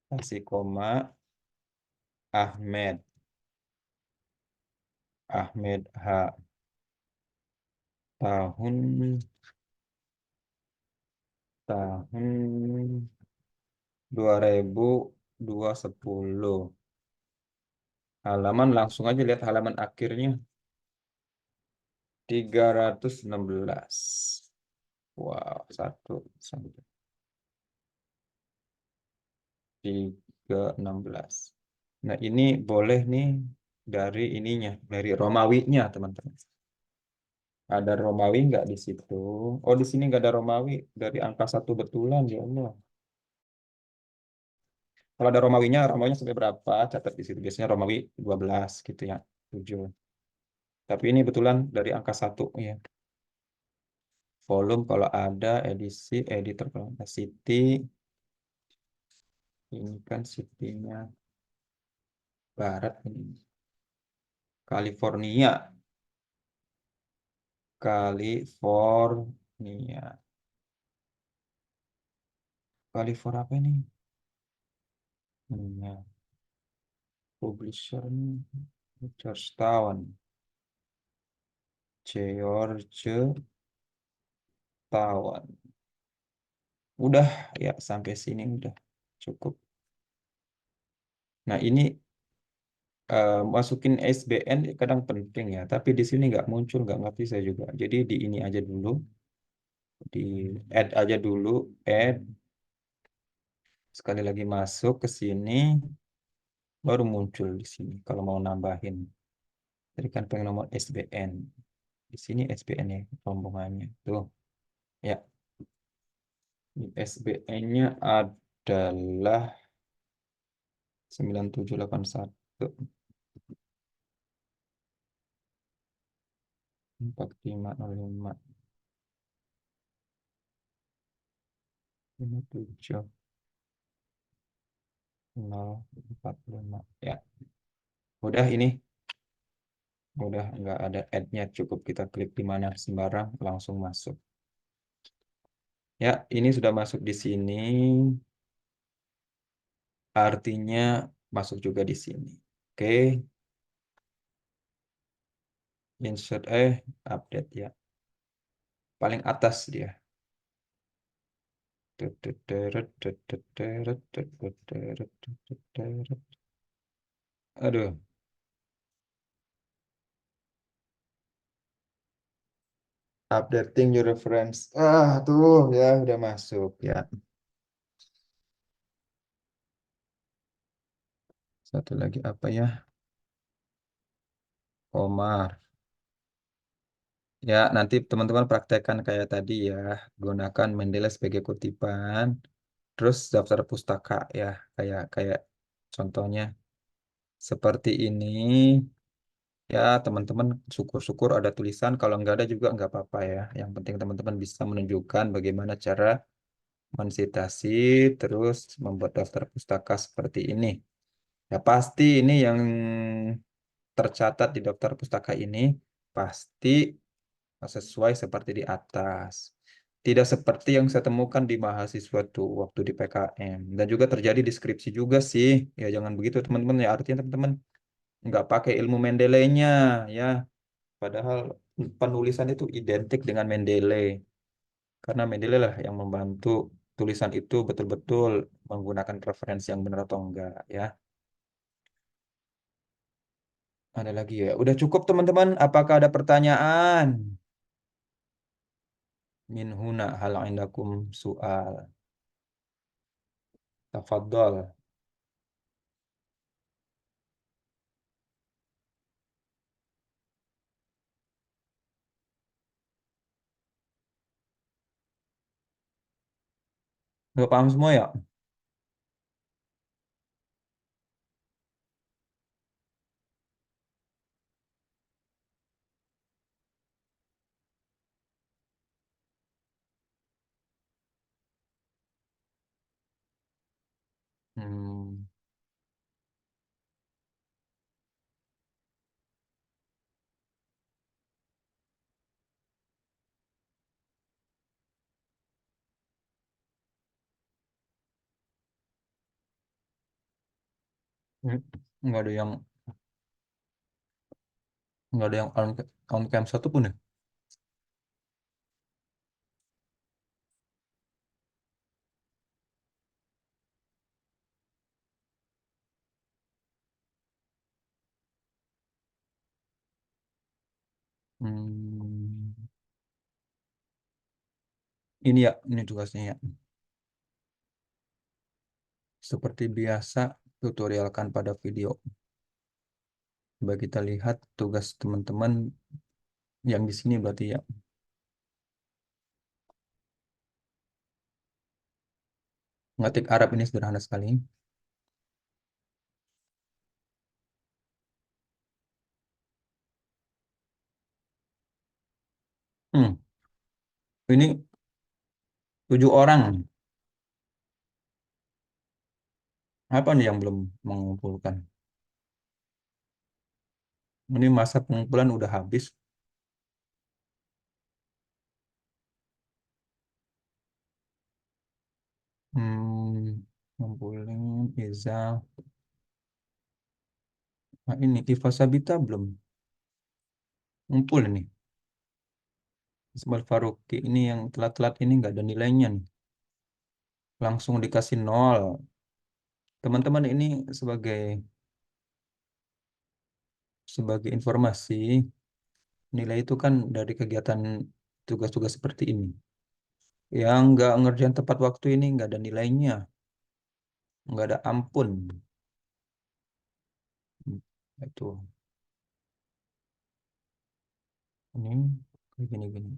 Kasih koma. Ahmed. Ahmed H. Tahun tahun 2010. Halaman langsung aja lihat halaman akhirnya 316. Wow, satu sampai 316. Nah, ini boleh nih dari ininya, dari Romawinya, teman-teman. Ada Romawi nggak di situ? Oh, di sini nggak ada Romawi. Dari angka 1 betulan, ya Allah. Kalau ada Romawinya sampai berapa? Catat di situ. Biasanya Romawi 12 gitu ya. 7. Tapi ini betulan dari angka 1 ya. Volume kalau ada, edisi, editor kalau ada city. Ini kan city-nya barat ini. California. California. California apa ini? Ya. Publisher Georgetown. Georgetown. Udah ya, sampai sini udah cukup. Nah, ini masukin SBN kadang penting ya, tapi di sini nggak muncul, nggak ngerti saya juga. Jadi di ini aja dulu, di add aja dulu, add sekali lagi masuk ke sini, baru muncul di sini. Kalau mau nambahin, tadi kan pengen nomor SBN, di sini SBN ya rombongannya tuh ya. SBN-nya adalah 9781. 4505 57 045 ya. Udah ini. Udah nggak ada add-nya, cukup kita klik di mana sembarang langsung masuk. Ya, ini sudah masuk di sini. Artinya masuk juga di sini. Oke. Insert update ya. Paling atas dia. Aduh. Updating your reference. Tuh ya udah masuk ya. Satu lagi apa ya? Omar. Ya, nanti teman-teman praktekkan kayak tadi ya. Gunakan Mendeley sebagai kutipan. Terus daftar pustaka ya. Kayak kayak contohnya seperti ini. Ya, teman-teman syukur-syukur ada tulisan. Kalau nggak ada juga nggak apa-apa ya. Yang penting teman-teman bisa menunjukkan bagaimana cara mensitasi, terus membuat daftar pustaka seperti ini. Ya, pasti ini yang tercatat di daftar pustaka ini pasti sesuai seperti di atas. Tidak seperti yang saya temukan di mahasiswa tuh waktu di PKM. Dan juga terjadi di skripsi juga sih. Ya jangan begitu teman-teman ya. Artinya teman-teman nggak pakai ilmu Mendeley-nya ya. Padahal penulisan itu identik dengan Mendeley. Karena Mendeley lah yang membantu tulisan itu betul-betul menggunakan referensi yang benar atau enggak ya. Ada lagi ya. Udah cukup teman-teman. Apakah ada pertanyaan? Min huna hal indakum soal. Tafadhol. Udah paham semua ya? Hmm. Hmm. Nggak ada yang nggak ada yang on cam satu pun ya. Hmm. Ini ya, ini tugasnya ya. Seperti biasa, tutorialkan pada video. Coba kita lihat tugas teman-teman yang di sini berarti ya. Ngetik Arab ini sederhana sekali. Hmm. Ini 7 orang. Apa nih yang belum mengumpulkan? Ini masa pengumpulan udah habis. Ngumpulin Iza. Nah, ini Iva Sabita belum ngumpul ini. Ismail Faruqi ini yang telat-telat ini nggak ada nilainya nih. Langsung dikasih 0. Teman-teman ini sebagai sebagai informasi, nilai itu kan dari kegiatan tugas-tugas seperti ini. Yang nggak ngerjain tepat waktu ini nggak ada nilainya, nggak ada ampun. Itu ini kayak gini-gini.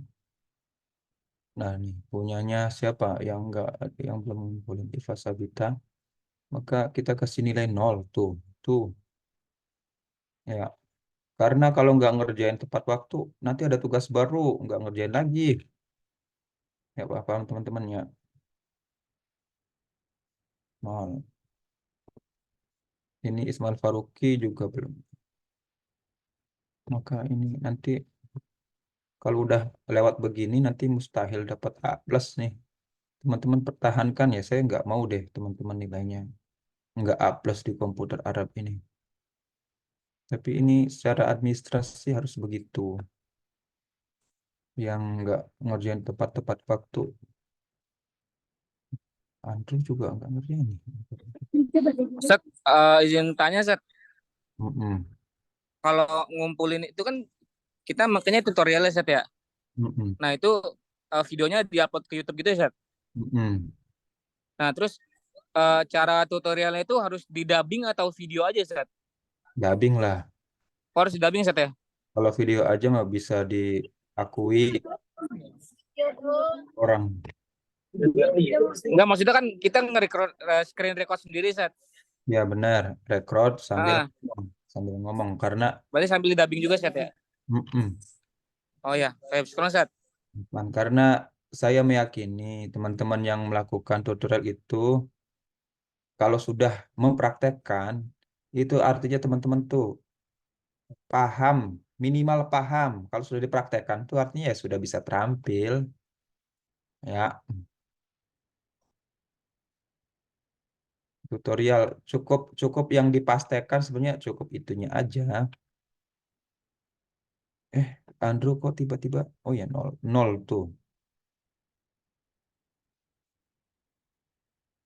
Nah, nih punyanya siapa yang belum ngumpulin Iva Sabita, maka kita kasih nilai 0 tuh. Tuh. Ya. Karena kalau nggak ngerjain tepat waktu, nanti ada tugas baru, nggak ngerjain lagi. Ya, paham teman-teman ya. Nah, ini Ismail Faruqi juga belum. Maka ini nanti kalau udah lewat begini, nanti mustahil dapat A plus nih. Teman-teman pertahankan ya, saya nggak mau deh teman-teman nilainya. Nggak A plus di komputer Arab ini. Tapi ini secara administrasi harus begitu. Yang nggak ngerjain tepat-tepat waktu. Andrew juga nggak ngerjain nih. Set, izin tanya, Set. Mm-mm. Kalau ngumpulin itu kan kita makanya tutorialnya, Set ya. Mm-mm. Nah, itu videonya diupload ke YouTube gitu ya, Set. Mm-mm. Nah, terus cara tutorialnya itu harus didubbing atau video aja, Set? Dubbing lah. Oh, harus didubbing, Set ya? Kalau video aja mah bisa diakui orang. Enggak, maksudnya kan kita nge-record screen record sendiri, Set. Ya benar, record sambil Ah, sambil ngomong karena berarti sambil dubbing juga, Set ya? mm-mm. Oh ya, kayak sekarang, Set. Karena saya meyakini teman-teman yang melakukan tutorial itu kalau sudah mempraktekkan itu artinya teman-teman tuh paham, minimal paham. Kalau sudah dipraktekkan tuh artinya ya sudah bisa terampil. Ya, tutorial cukup cukup yang dipastikan sebenarnya cukup itunya aja. Eh, Andrew kok tiba-tiba oh ya nol nol tuh.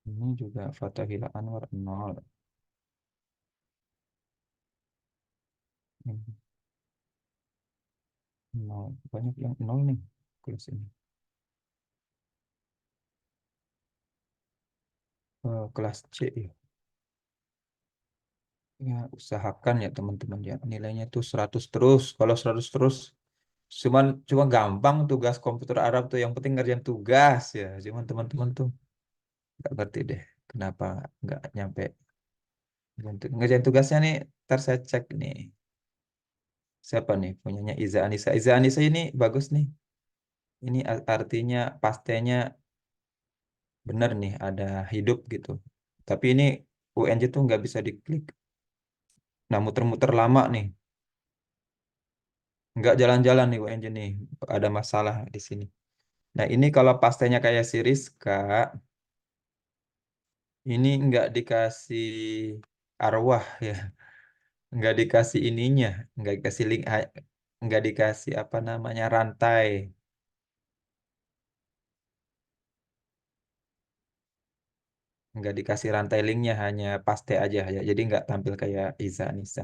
Ini juga Fathahila Anwar nol. Ini nol. Banyak yang nol nih kelas ini. Kelas C ya. Ya, usahakan ya teman-teman ya. Nilainya tuh 100 terus. Kalau 100 terus cuma gampang tugas komputer Arab tuh yang penting ngerjain tugas ya. Cuman teman-teman tuh nggak ngerti deh kenapa nggak nyampe ngerjain tugasnya nih. Ntar saya cek nih. Siapa nih punyanya Iza Anissa. Iza Anissa ini bagus nih. Ini artinya pastenya benar nih ada hidup gitu. Tapi ini UNJ tuh nggak bisa diklik. Nah muter-muter lama nih. Nggak jalan-jalan nih UNJ nih. Ada masalah di sini. Nah ini kalau pastenya kayak si Rizka, ini nggak dikasih arwah ya. Nggak dikasih ininya. Nggak dikasih link. Nggak dikasih apa namanya rantai. Nggak dikasih rantai linknya hanya paste aja ya. Jadi nggak tampil kayak Iza Anissa.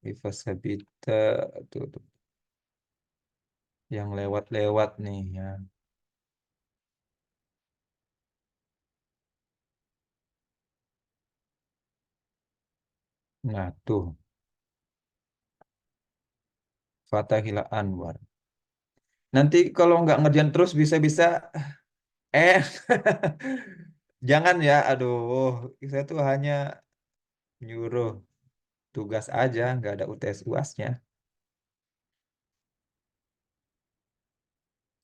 Viva Sabita tuh. Yang lewat-lewat nih ya. Nah tuh, Fathahila Anwar. Nanti kalau nggak ngerjain terus bisa-bisa eh jangan ya, aduh, saya tuh hanya nyuruh tugas aja, nggak ada UTS UASnya.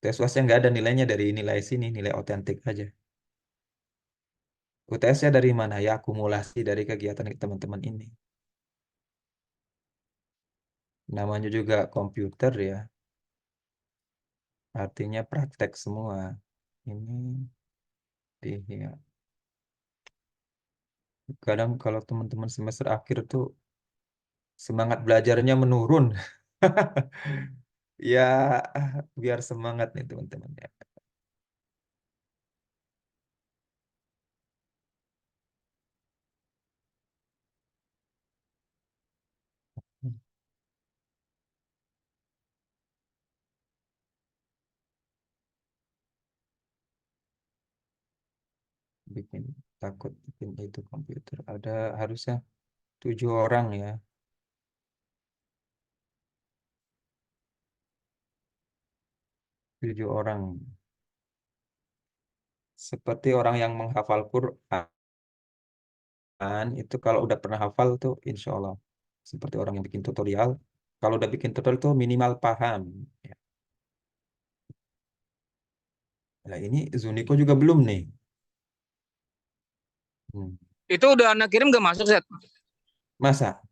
UTS UASnya nggak ada nilainya dari nilai sini, nilai otentik aja. UTS-nya dari mana? Ya akumulasi dari kegiatan teman-teman ini. Namanya juga komputer ya, artinya praktek semua. Ini ya. Kadang kalau teman-teman semester akhir tuh semangat belajarnya menurun. Ya, biar semangat nih teman-teman ya. Bikin takut bikin itu komputer. Ada harusnya 7 orang ya. 7 orang. Seperti orang yang menghafal Quran itu kalau udah pernah hafal tuh insya Allah seperti orang yang bikin tutorial. Kalau udah bikin tutorial tuh minimal paham. Ya. Nah, ini Zuniko juga belum nih. Itu udah Ana kirim gak masuk, Set? Masa?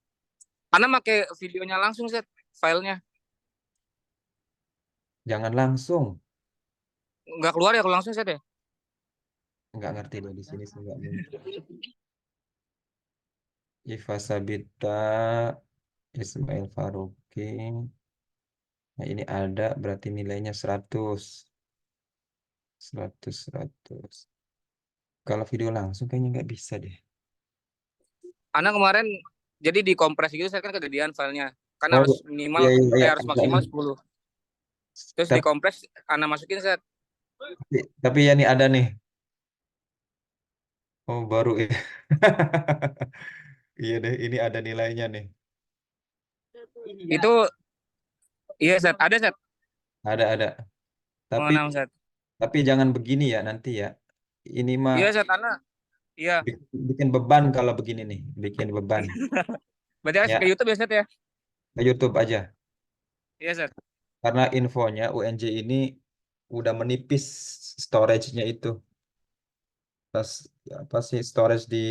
Ana pakai videonya langsung, Set, filenya. Jangan langsung. Nggak keluar ya kalau langsung, Set ya? Nggak ngerti deh di sini sih nggak mungkin. Iva Sabita, Ismail Faruqi. Nah, ini ada berarti nilainya 100. 100. Kalau video langsung kayaknya nggak bisa deh. Ana kemarin jadi dikompres gitu, Set, kan kegedean filenya. Kan Oh, harus minimal, iya, iya, iya. harus maksimal 10. Terus Tapi, dikompres, Ana masukin, Set. tapi ya nih ada nih. Oh, baru ya. Iya deh, ini ada nilainya nih. Itu, iya, Set. Ada, Set. Ada. Tapi Mana, Set? tapi jangan begini ya nanti ya. Ini mah Iya, Set. Ana, iya. bikin beban kalau begini nih, bikin beban. Berarti harus Ya, ke YouTube ya, Set ya? ke YouTube aja. Iya, Set. Karena infonya UNJ ini udah menipis storage-nya itu. Pas apa sih storage di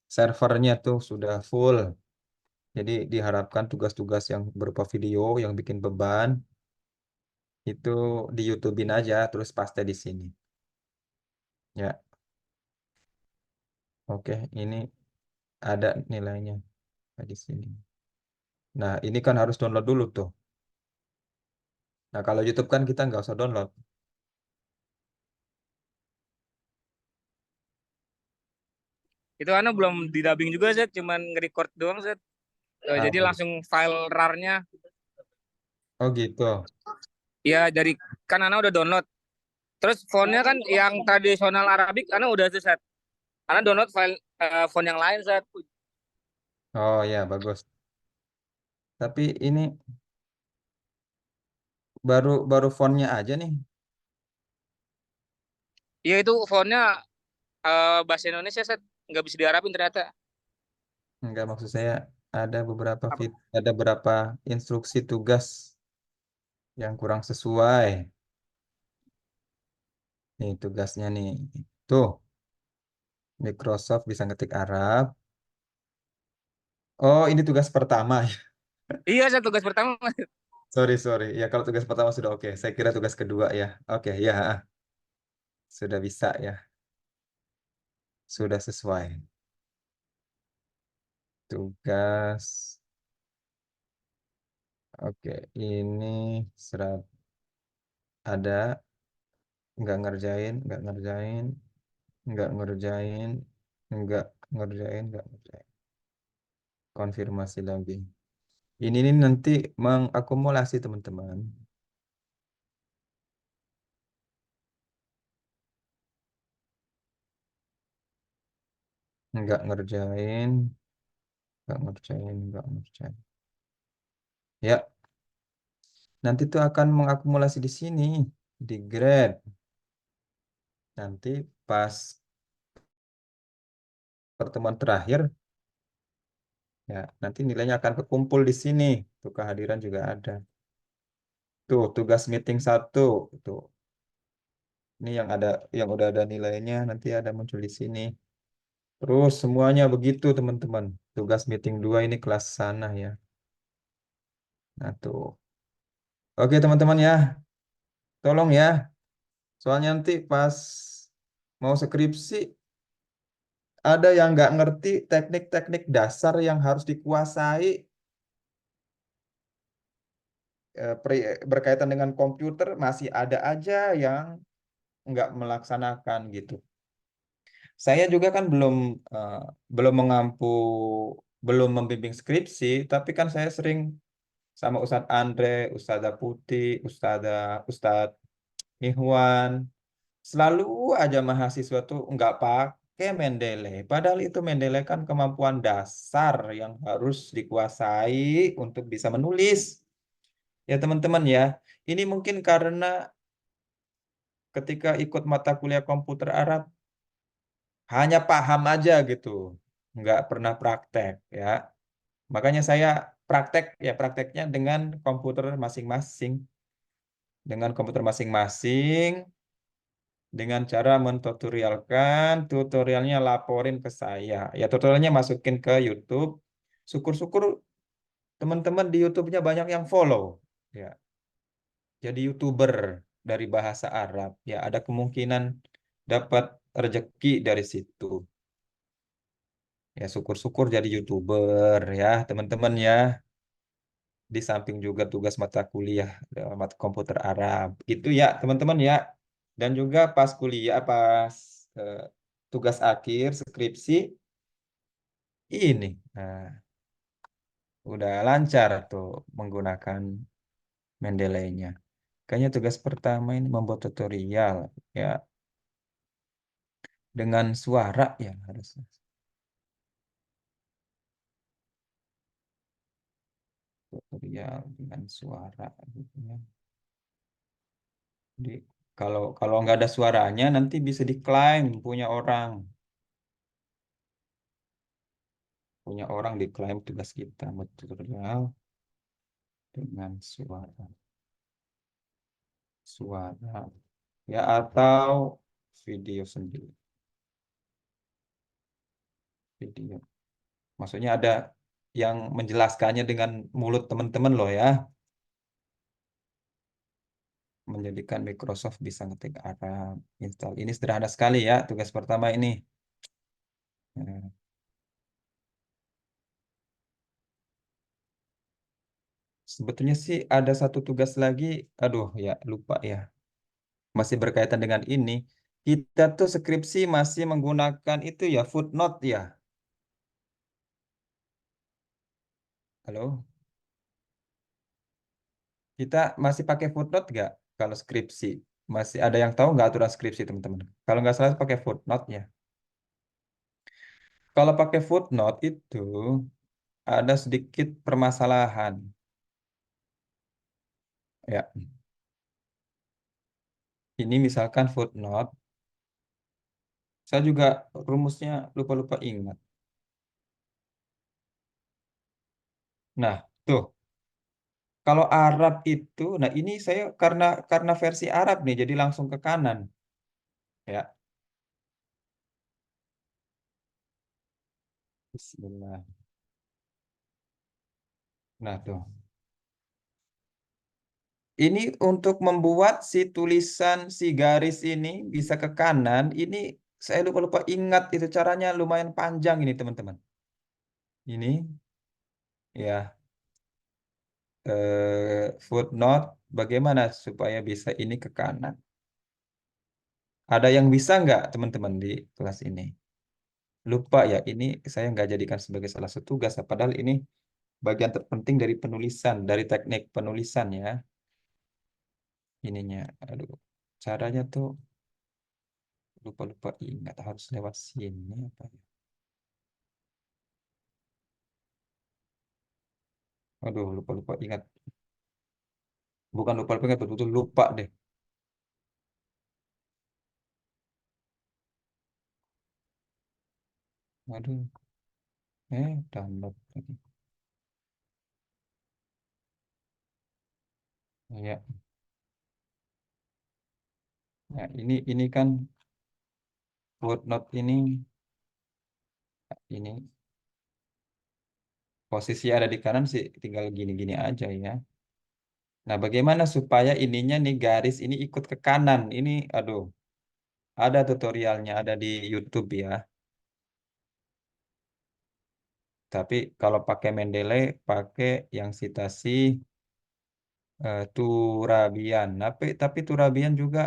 servernya tuh sudah full. Jadi diharapkan tugas-tugas yang berupa video yang bikin beban itu di YouTube-in aja terus paste di sini. Ya, oke, ini ada nilainya di sini. Nah, ini kan harus download dulu tuh. Nah, kalau YouTube kan kita nggak usah download. Itu Ana belum di-dubbing juga, Set. Cuman nge-record doang, Set. Jadi Ah, langsung file RAR-nya. oh gitu. Ya, dari kan Ana udah download. Terus fontnya kan yang tradisional Arabik Ana udah tuh, Set. Ana download file font yang lain, Set. Oh ya, bagus. Tapi ini baru baru fontnya aja nih. Iya, itu fontnya bahasa Indonesia, Set. Nggak bisa di Arabin ternyata. Enggak, maksud saya ada beberapa instruksi tugas yang kurang sesuai. Nih tugasnya nih. Tuh, Microsoft bisa ngetik Arab. Oh, ini tugas pertama. Iya, Set, tugas pertama. Sorry. Ya, kalau tugas pertama sudah oke. Saya kira tugas kedua ya. Oke, ya. Sudah bisa ya. Sudah sesuai. Tugas. Oke, ini serat ada. Nggak ngerjain. Nggak ngerjain. Konfirmasi lagi. Ini nih nanti mengakumulasi teman-teman. Nggak ngerjain. Nggak ngerjain. Ya, nanti tuh akan mengakumulasi di sini, di grade. Nanti pas pertemuan terakhir, ya nanti nilainya akan kekumpul di sini. Tuh kehadiran juga ada. Tuh tugas meeting 1. Tuh, ini yang udah ada nilainya nanti ada muncul di sini. Terus semuanya begitu teman-teman. Tugas meeting 2 ini kelas sana ya. Nah tuh. Oke teman-teman ya, tolong ya. Soalnya nanti pas mau skripsi ada yang nggak ngerti teknik-teknik dasar yang harus dikuasai berkaitan dengan komputer masih ada aja yang nggak melaksanakan gitu. Saya juga kan eh, belum belum membimbing skripsi, tapi kan saya sering sama Ustadz Andre, Ustadzah Putih, Ustadz Ihwan. Selalu aja mahasiswa tuh nggak pakai Mendeley. Padahal itu Mendeley kan kemampuan dasar yang harus dikuasai untuk bisa menulis. Ya teman-teman ya, ini mungkin karena ketika ikut mata kuliah komputer Arab, hanya paham aja gitu, nggak pernah praktek ya. Makanya saya prakteknya dengan komputer masing-masing, dengan cara mentutorialkan, tutorialnya laporin ke saya. Ya tutorialnya masukin ke YouTube. Syukur-syukur teman-teman di YouTube-nya banyak yang follow. Ya, jadi YouTuber dari bahasa Arab. Ya, ada kemungkinan dapat rezeki dari situ. Ya, syukur-syukur jadi YouTuber ya, teman-teman ya. Di samping juga tugas mata kuliah mata komputer Arab. Itu ya, teman-teman ya. Dan juga pas kuliah, pas eh, tugas akhir skripsi ini, nah, udah lancar tuh menggunakan Mendeley-nya. Kayaknya tugas pertama ini membuat tutorial ya dengan suara ya harusnya. Tutorial dengan suara gitu ya. Jadi kalau kalau nggak ada suaranya nanti bisa diklaim punya orang diklaim tugas kita buat tutorial dengan suara ya atau video sendiri video. Maksudnya ada yang menjelaskannya dengan mulut teman-teman loh ya. Menjadikan Microsoft bisa ngetik Arab, install. Ini sederhana sekali ya tugas pertama ini. Ya. Sebetulnya sih ada satu tugas lagi, aduh ya lupa ya. Masih berkaitan dengan ini. Kita tuh skripsi masih menggunakan itu ya footnote ya. Halo, kita masih pakai footnote nggak kalau skripsi? Masih ada yang tahu nggak aturan skripsi teman-teman? Kalau nggak salah pakai footnote ya. Kalau pakai footnote itu ada sedikit permasalahan. Ya, ini misalkan footnote, saya juga rumusnya lupa-lupa ingat. Nah, tuh, kalau Arab itu, nah ini saya karena versi Arab nih, jadi langsung ke kanan, ya. Bismillah. Nah, tuh. Ini untuk membuat si tulisan si garis ini bisa ke kanan, ini saya lupa-lupa ingat itu caranya lumayan panjang ini, teman-teman. Ini ya footnote bagaimana supaya bisa ini ke kanan. Ada yang bisa nggak teman-teman di kelas ini? Lupa ya, ini saya nggak jadikan sebagai salah satu tugas. Padahal ini bagian terpenting dari penulisan, dari teknik penulisan ya. Ininya, aduh, caranya tuh lupa-lupa ingat harus lewat sini apa ya? Aduh, lupa-lupa ingat. Bukan lupa-lupa ingat, betul-betul lupa deh. Aduh, download lagi. Ya, nah ini kan footnote ini posisi ada di kanan sih, tinggal gini-gini aja ya. Nah, bagaimana supaya ininya nih garis ini ikut ke kanan? Ini, aduh, ada tutorialnya, ada di YouTube ya. Tapi kalau pakai Mendeley, pakai yang citasi Turabian. Tapi Turabian juga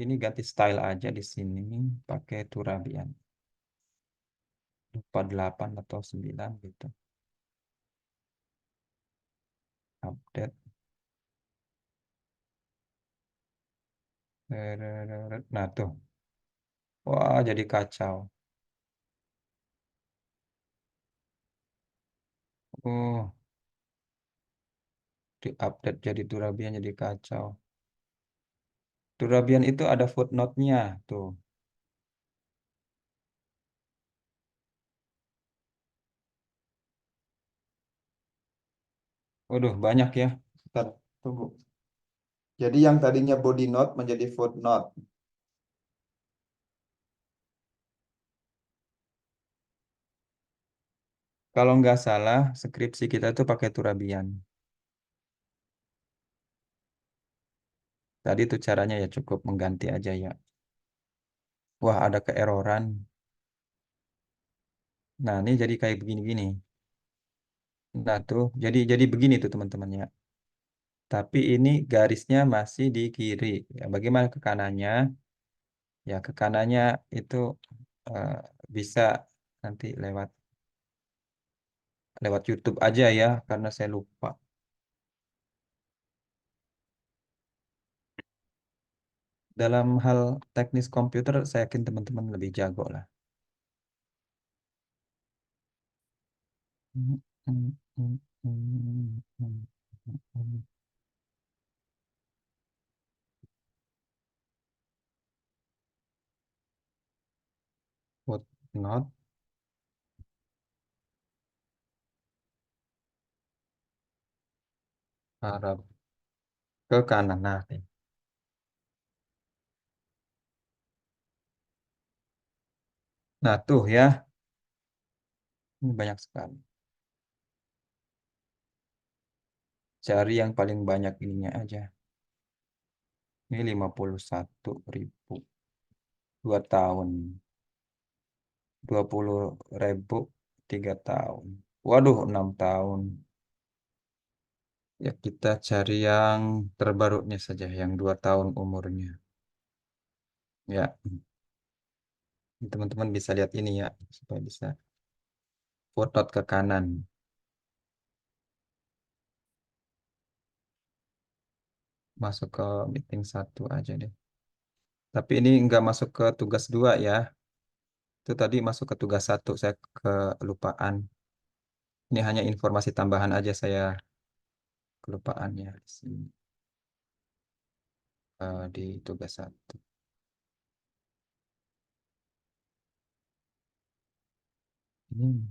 ini ganti style aja di sini, pakai Turabian. Lupa 8 atau 9 gitu. Update. Nah, tuh. Wah, jadi kacau. Oh, di update jadi Turabian jadi kacau. Turabian itu ada footnote-nya tuh. Waduh, banyak ya. Bentar, tunggu. Jadi yang tadinya body note menjadi footnote. Kalau nggak salah, skripsi kita tuh pakai Turabian. Tadi tuh caranya ya cukup mengganti aja ya. Wah, ada keeroran. Nah, ini jadi kayak begini-gini. Nah, tuh jadi begini tuh teman-teman ya. Tapi ini garisnya masih di kiri. Ya, bagaimana ke kanannya? Ya, ke kanannya itu eh, bisa nanti lewat lewat YouTube aja ya, karena saya lupa. Dalam hal teknis komputer, saya yakin teman-teman lebih jago lah. Footnote Arab ke kanan. Nah, nih. Nah, tuh ya, ini banyak sekali. Cari yang paling banyak ininya aja. Ini 51.000. 2 tahun. 20.000 3 tahun. Waduh, 6 tahun. Ya, kita cari yang terbarunya saja, yang 2 tahun umurnya. Ya, teman-teman bisa lihat ini ya, supaya bisa footnote ke kanan. Masuk ke meeting 1 aja deh. Tapi ini nggak masuk ke tugas 2 ya. Itu tadi masuk ke tugas 1, saya kelupaan. Ini hanya informasi tambahan aja, saya kelupaannya di sini. Di tugas 1. Hmm.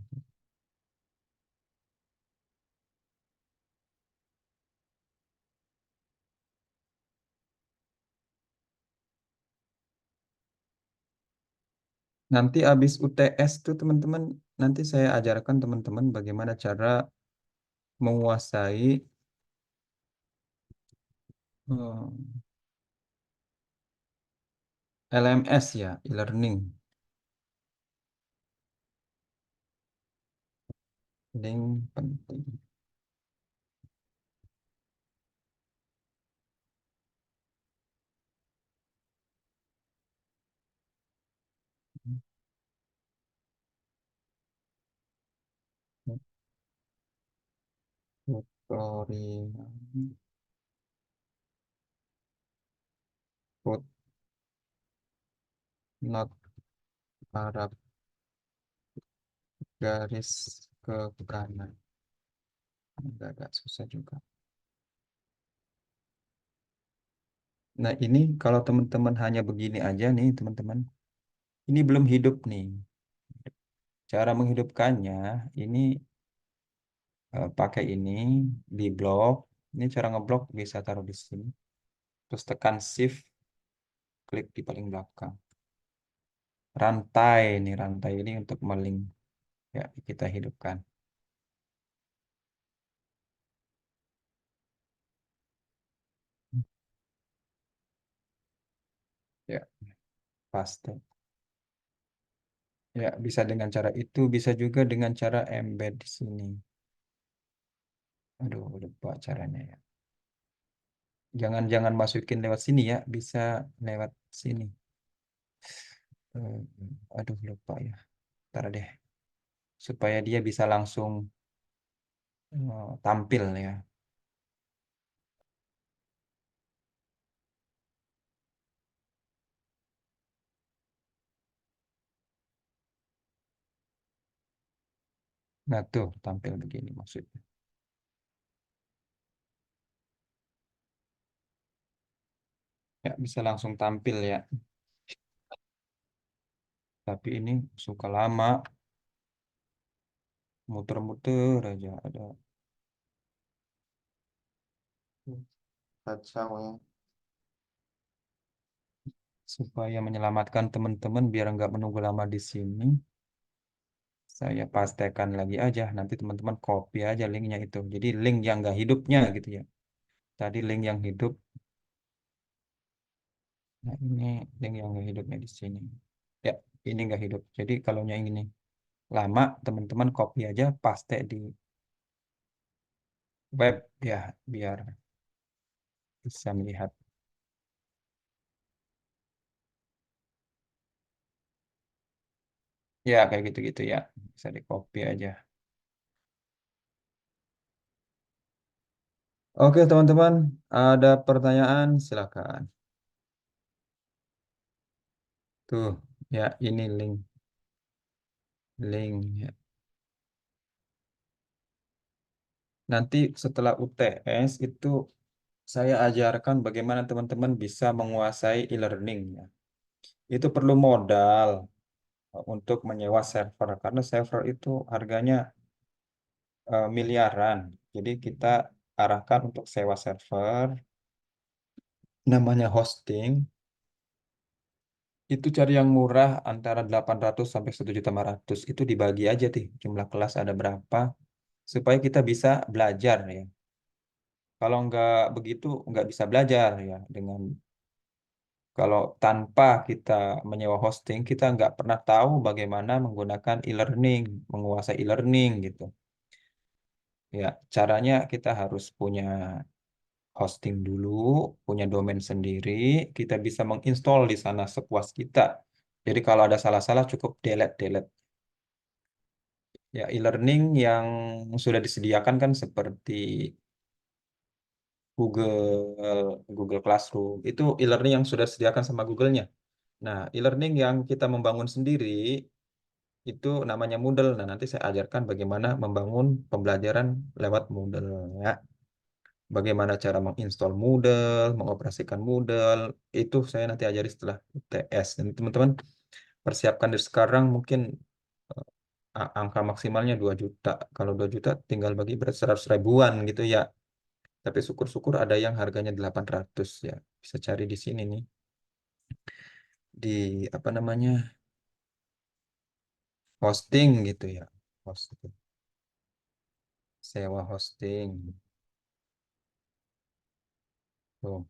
Nanti habis UTS tuh teman-teman, nanti saya ajarkan teman-teman bagaimana cara menguasai hmm, LMS ya, e-learning. Link penting. Tutorial. Footnote Arab garis ke kanan. Agak susah juga. Nah, ini kalau teman-teman hanya begini aja nih, teman-teman. Ini belum hidup nih. Cara menghidupkannya, ini pakai ini di blok. Ini cara ngeblok bisa taruh di sini. Terus tekan shift, klik di paling belakang. Rantai ini untuk melink. Ya, kita hidupkan. Ya, paste. Ya, bisa dengan cara itu, bisa juga dengan cara embed di sini. Aduh, lupa caranya ya. Jangan masukin lewat sini ya, bisa lewat sini. Eh, aduh, lupa ya. Ntar deh, supaya dia bisa langsung tampil ya. Nah, tuh tampil begini maksudnya. Ya, bisa langsung tampil ya. Tapi ini suka lama, muter-muter aja ada. kacau ya. Supaya menyelamatkan teman-teman biar nggak menunggu lama di sini, saya pastekan lagi aja. Nanti teman-teman copy aja linknya itu. Jadi link yang nggak hidupnya gitu ya. Tadi link yang hidup. Nah ini link yang nggak hidupnya di sini. Ya, ini nggak hidup. Jadi kalau yang ini lama, teman-teman copy aja, paste di web ya, biar bisa melihat. Ya, kayak gitu-gitu ya. Bisa di copy aja. Oke, teman-teman, ada pertanyaan, silakan. Tuh, ya ini link ya. Nanti setelah UTS itu saya ajarkan bagaimana teman-teman bisa menguasai e-learning ya. Itu perlu modal untuk menyewa server karena server itu harganya miliaran. Jadi kita arahkan untuk sewa server, namanya hosting. Itu cari yang murah antara 800 sampai 1.500.000. Itu dibagi aja tuh jumlah kelas ada berapa supaya kita bisa belajar ya. Kalau nggak begitu nggak bisa belajar ya. Kalau tanpa kita menyewa hosting, kita nggak pernah tahu bagaimana menggunakan e-learning, menguasai e-learning gitu. Ya, caranya kita harus punya hosting dulu, punya domain sendiri, kita bisa menginstall di sana sepuas kita. Jadi kalau ada salah-salah cukup delete. Ya, e-learning yang sudah disediakan kan seperti Google Classroom. Itu e-learning yang sudah disediakan sama Google-nya. Nah, e-learning yang kita membangun sendiri itu namanya Moodle. Nah, nanti saya ajarkan bagaimana membangun pembelajaran lewat Moodle ya. Bagaimana cara menginstal Moodle, mengoperasikan Moodle, itu saya nanti ajari setelah UTS. Dan teman-teman persiapkan dari sekarang mungkin angka maksimalnya 2 juta. Kalau 2 juta tinggal bagi berat 100 ribuan gitu ya. Tapi syukur-syukur ada yang harganya 800 ya. Bisa cari di sini nih. Di apa namanya? Hosting gitu ya. Hosting. Sewa hosting. Tuh,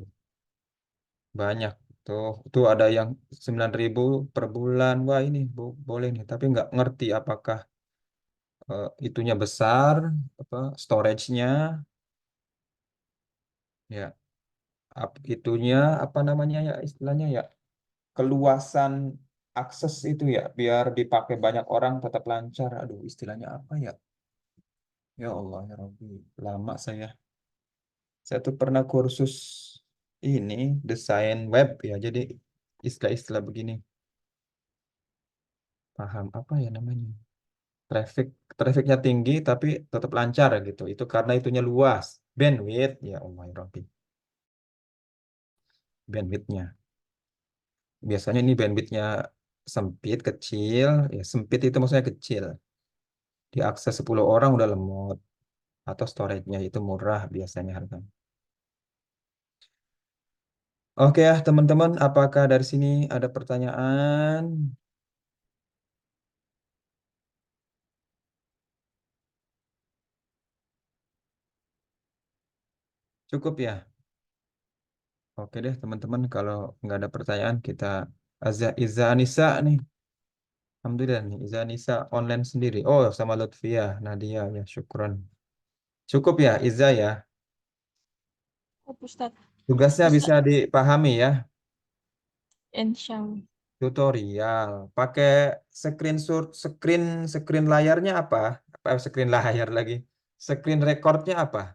banyak. Tuh ada yang 9.000 per bulan. Wah ini boleh nih. Tapi nggak ngerti apakah itunya besar, apa storage-nya, ya, itunya apa namanya ya istilahnya ya, keluasan akses itu ya, biar dipakai banyak orang tetap lancar. Aduh, istilahnya apa ya? Ya Allah, ya Rabbi, lama saya. Saya tuh pernah kursus ini desain web ya. Jadi istilah-istilah begini, paham apa ya namanya? Traffic, trafficnya tinggi tapi tetap lancar gitu. Itu karena itunya luas. Bandwidth, ya Allah, ya Rabbi. Bandwidthnya. Biasanya ini bandwidthnya sempit, kecil. Ya, sempit itu maksudnya kecil. Diakses 10 orang udah lemot. Atau storage-nya itu murah biasanya harganya. Oke ya teman-teman, apakah dari sini ada pertanyaan? Cukup ya? Oke deh teman-teman, kalau nggak ada pertanyaan kita Iza Anissa nih. Alhamdulillah nih, Iza Anissa online sendiri. Oh sama Lutfia, Nadia ya syukron. Cukup ya Iza ya. Oh, Ustadz. Tugasnya bisa Ustadz. dipahami ya. Insya Allah. Tutorial. Pakai screenshot, screen layarnya apa? Apa screen layar lagi? Screen recordnya apa?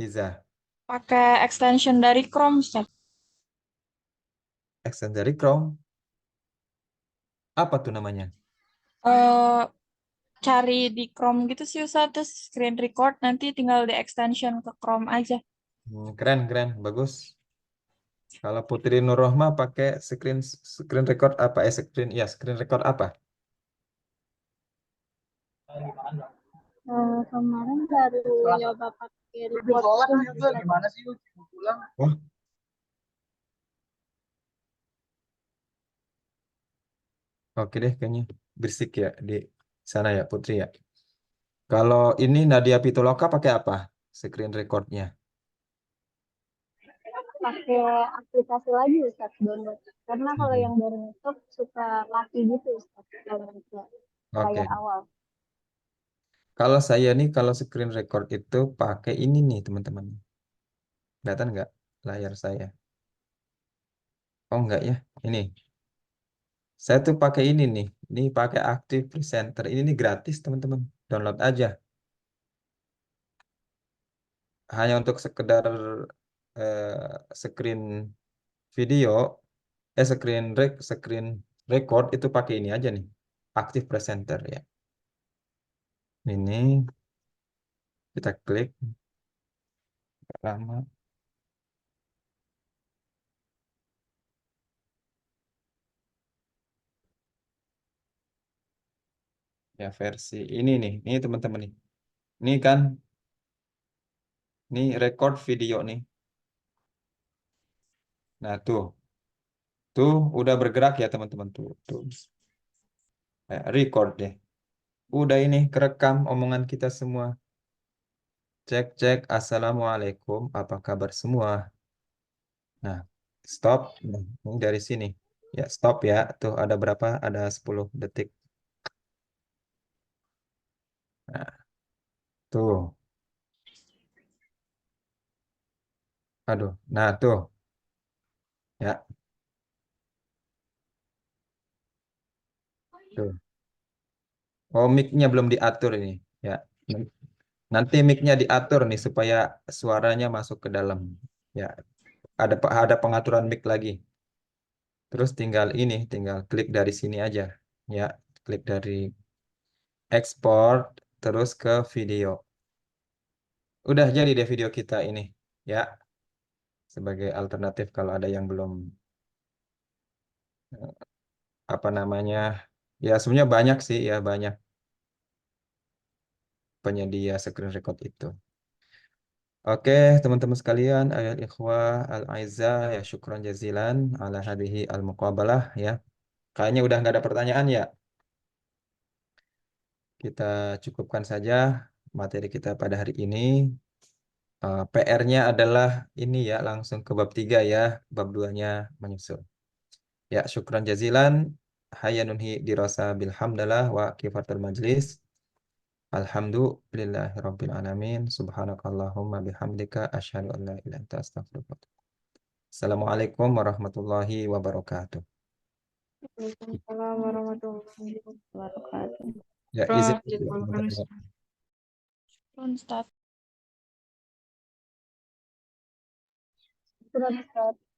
Iza. Pakai extension dari Chrome, Ustadz. Extend dari Chrome. Apa tuh namanya? Eh, Cari di Chrome gitu sih, Ustadz. Terus screen record, nanti tinggal di extension ke Chrome aja. Keren, keren, bagus. Kalau Putri Nurrohma pakai screen record apa? Screen record apa? Kemarin baru nyoba pakai Gimana sih pulang? Wah, oke deh kayaknya berisik ya di sana ya Putri ya. Kalau ini Nadia Pitaloka pakai apa? Screen recordnya. Pakai aplikasi lagi Ustaz download. Karena kalau Hmm. yang dari laptop suka mati gitu Ustaz kalau nggak Oke. layar awal. Kalau saya nih kalau screen record itu pakai ini nih teman-teman. Kelihatan nggak layar saya? Oh enggak ya. Ini. Saya tuh pakai ini nih. Ini pakai Active Presenter. Ini nih gratis teman-teman. Download aja. Hanya untuk sekedar screen video, screen record itu pakai ini aja nih. Active Presenter ya. Ini kita klik lama. Ya versi ini nih. Ini teman-teman nih. Ini kan ini record video nih. Nah, tuh. Tuh udah bergerak ya teman-teman tuh. Tuh. Record deh. Udah ini kerekam omongan kita semua. Cek cek. Assalamualaikum. Apa kabar semua? Nah, stop. Nah, ini dari sini. Ya, stop ya. Tuh ada berapa? Ada 10 detik. Nah, tuh. Aduh. Nah, tuh. Ya, tuh. Oh, mic-nya belum diatur ini. Ya. Nanti mic-nya diatur nih supaya suaranya masuk ke dalam. Ya, ada pengaturan mic lagi. Terus tinggal klik dari sini aja. Ya, klik dari export terus ke video. Udah jadi deh video kita ini. Ya, sebagai alternatif kalau ada yang belum eh, apa namanya? Ya, sebenarnya banyak sih ya, banyak penyedia screen record itu. Oke, teman-teman sekalian, ayat ikhwah al-aizah ya syukran jazilan ala hadhihi al-muqabalah ya. Kayaknya udah nggak ada pertanyaan ya. Kita cukupkan saja materi kita pada hari ini. PR-nya adalah ini ya, langsung ke bab 3 ya, bab 2-nya menyusul. Ya, syukran jazilan. Hayanunhi dirasa bilhamdalah wa kifatul majlis. Alhamdulillahirabbil alamin. Subhanakallahumma bihamdika asyhadu an la ilaha illa anta astaghfiruka wa atubu. Assalamualaikum warahmatullahi wabarakatuh. Waalaikumsalam warahmatullahi wabarakatuh. Ya, izin. Ustaz. Surat Ustaz.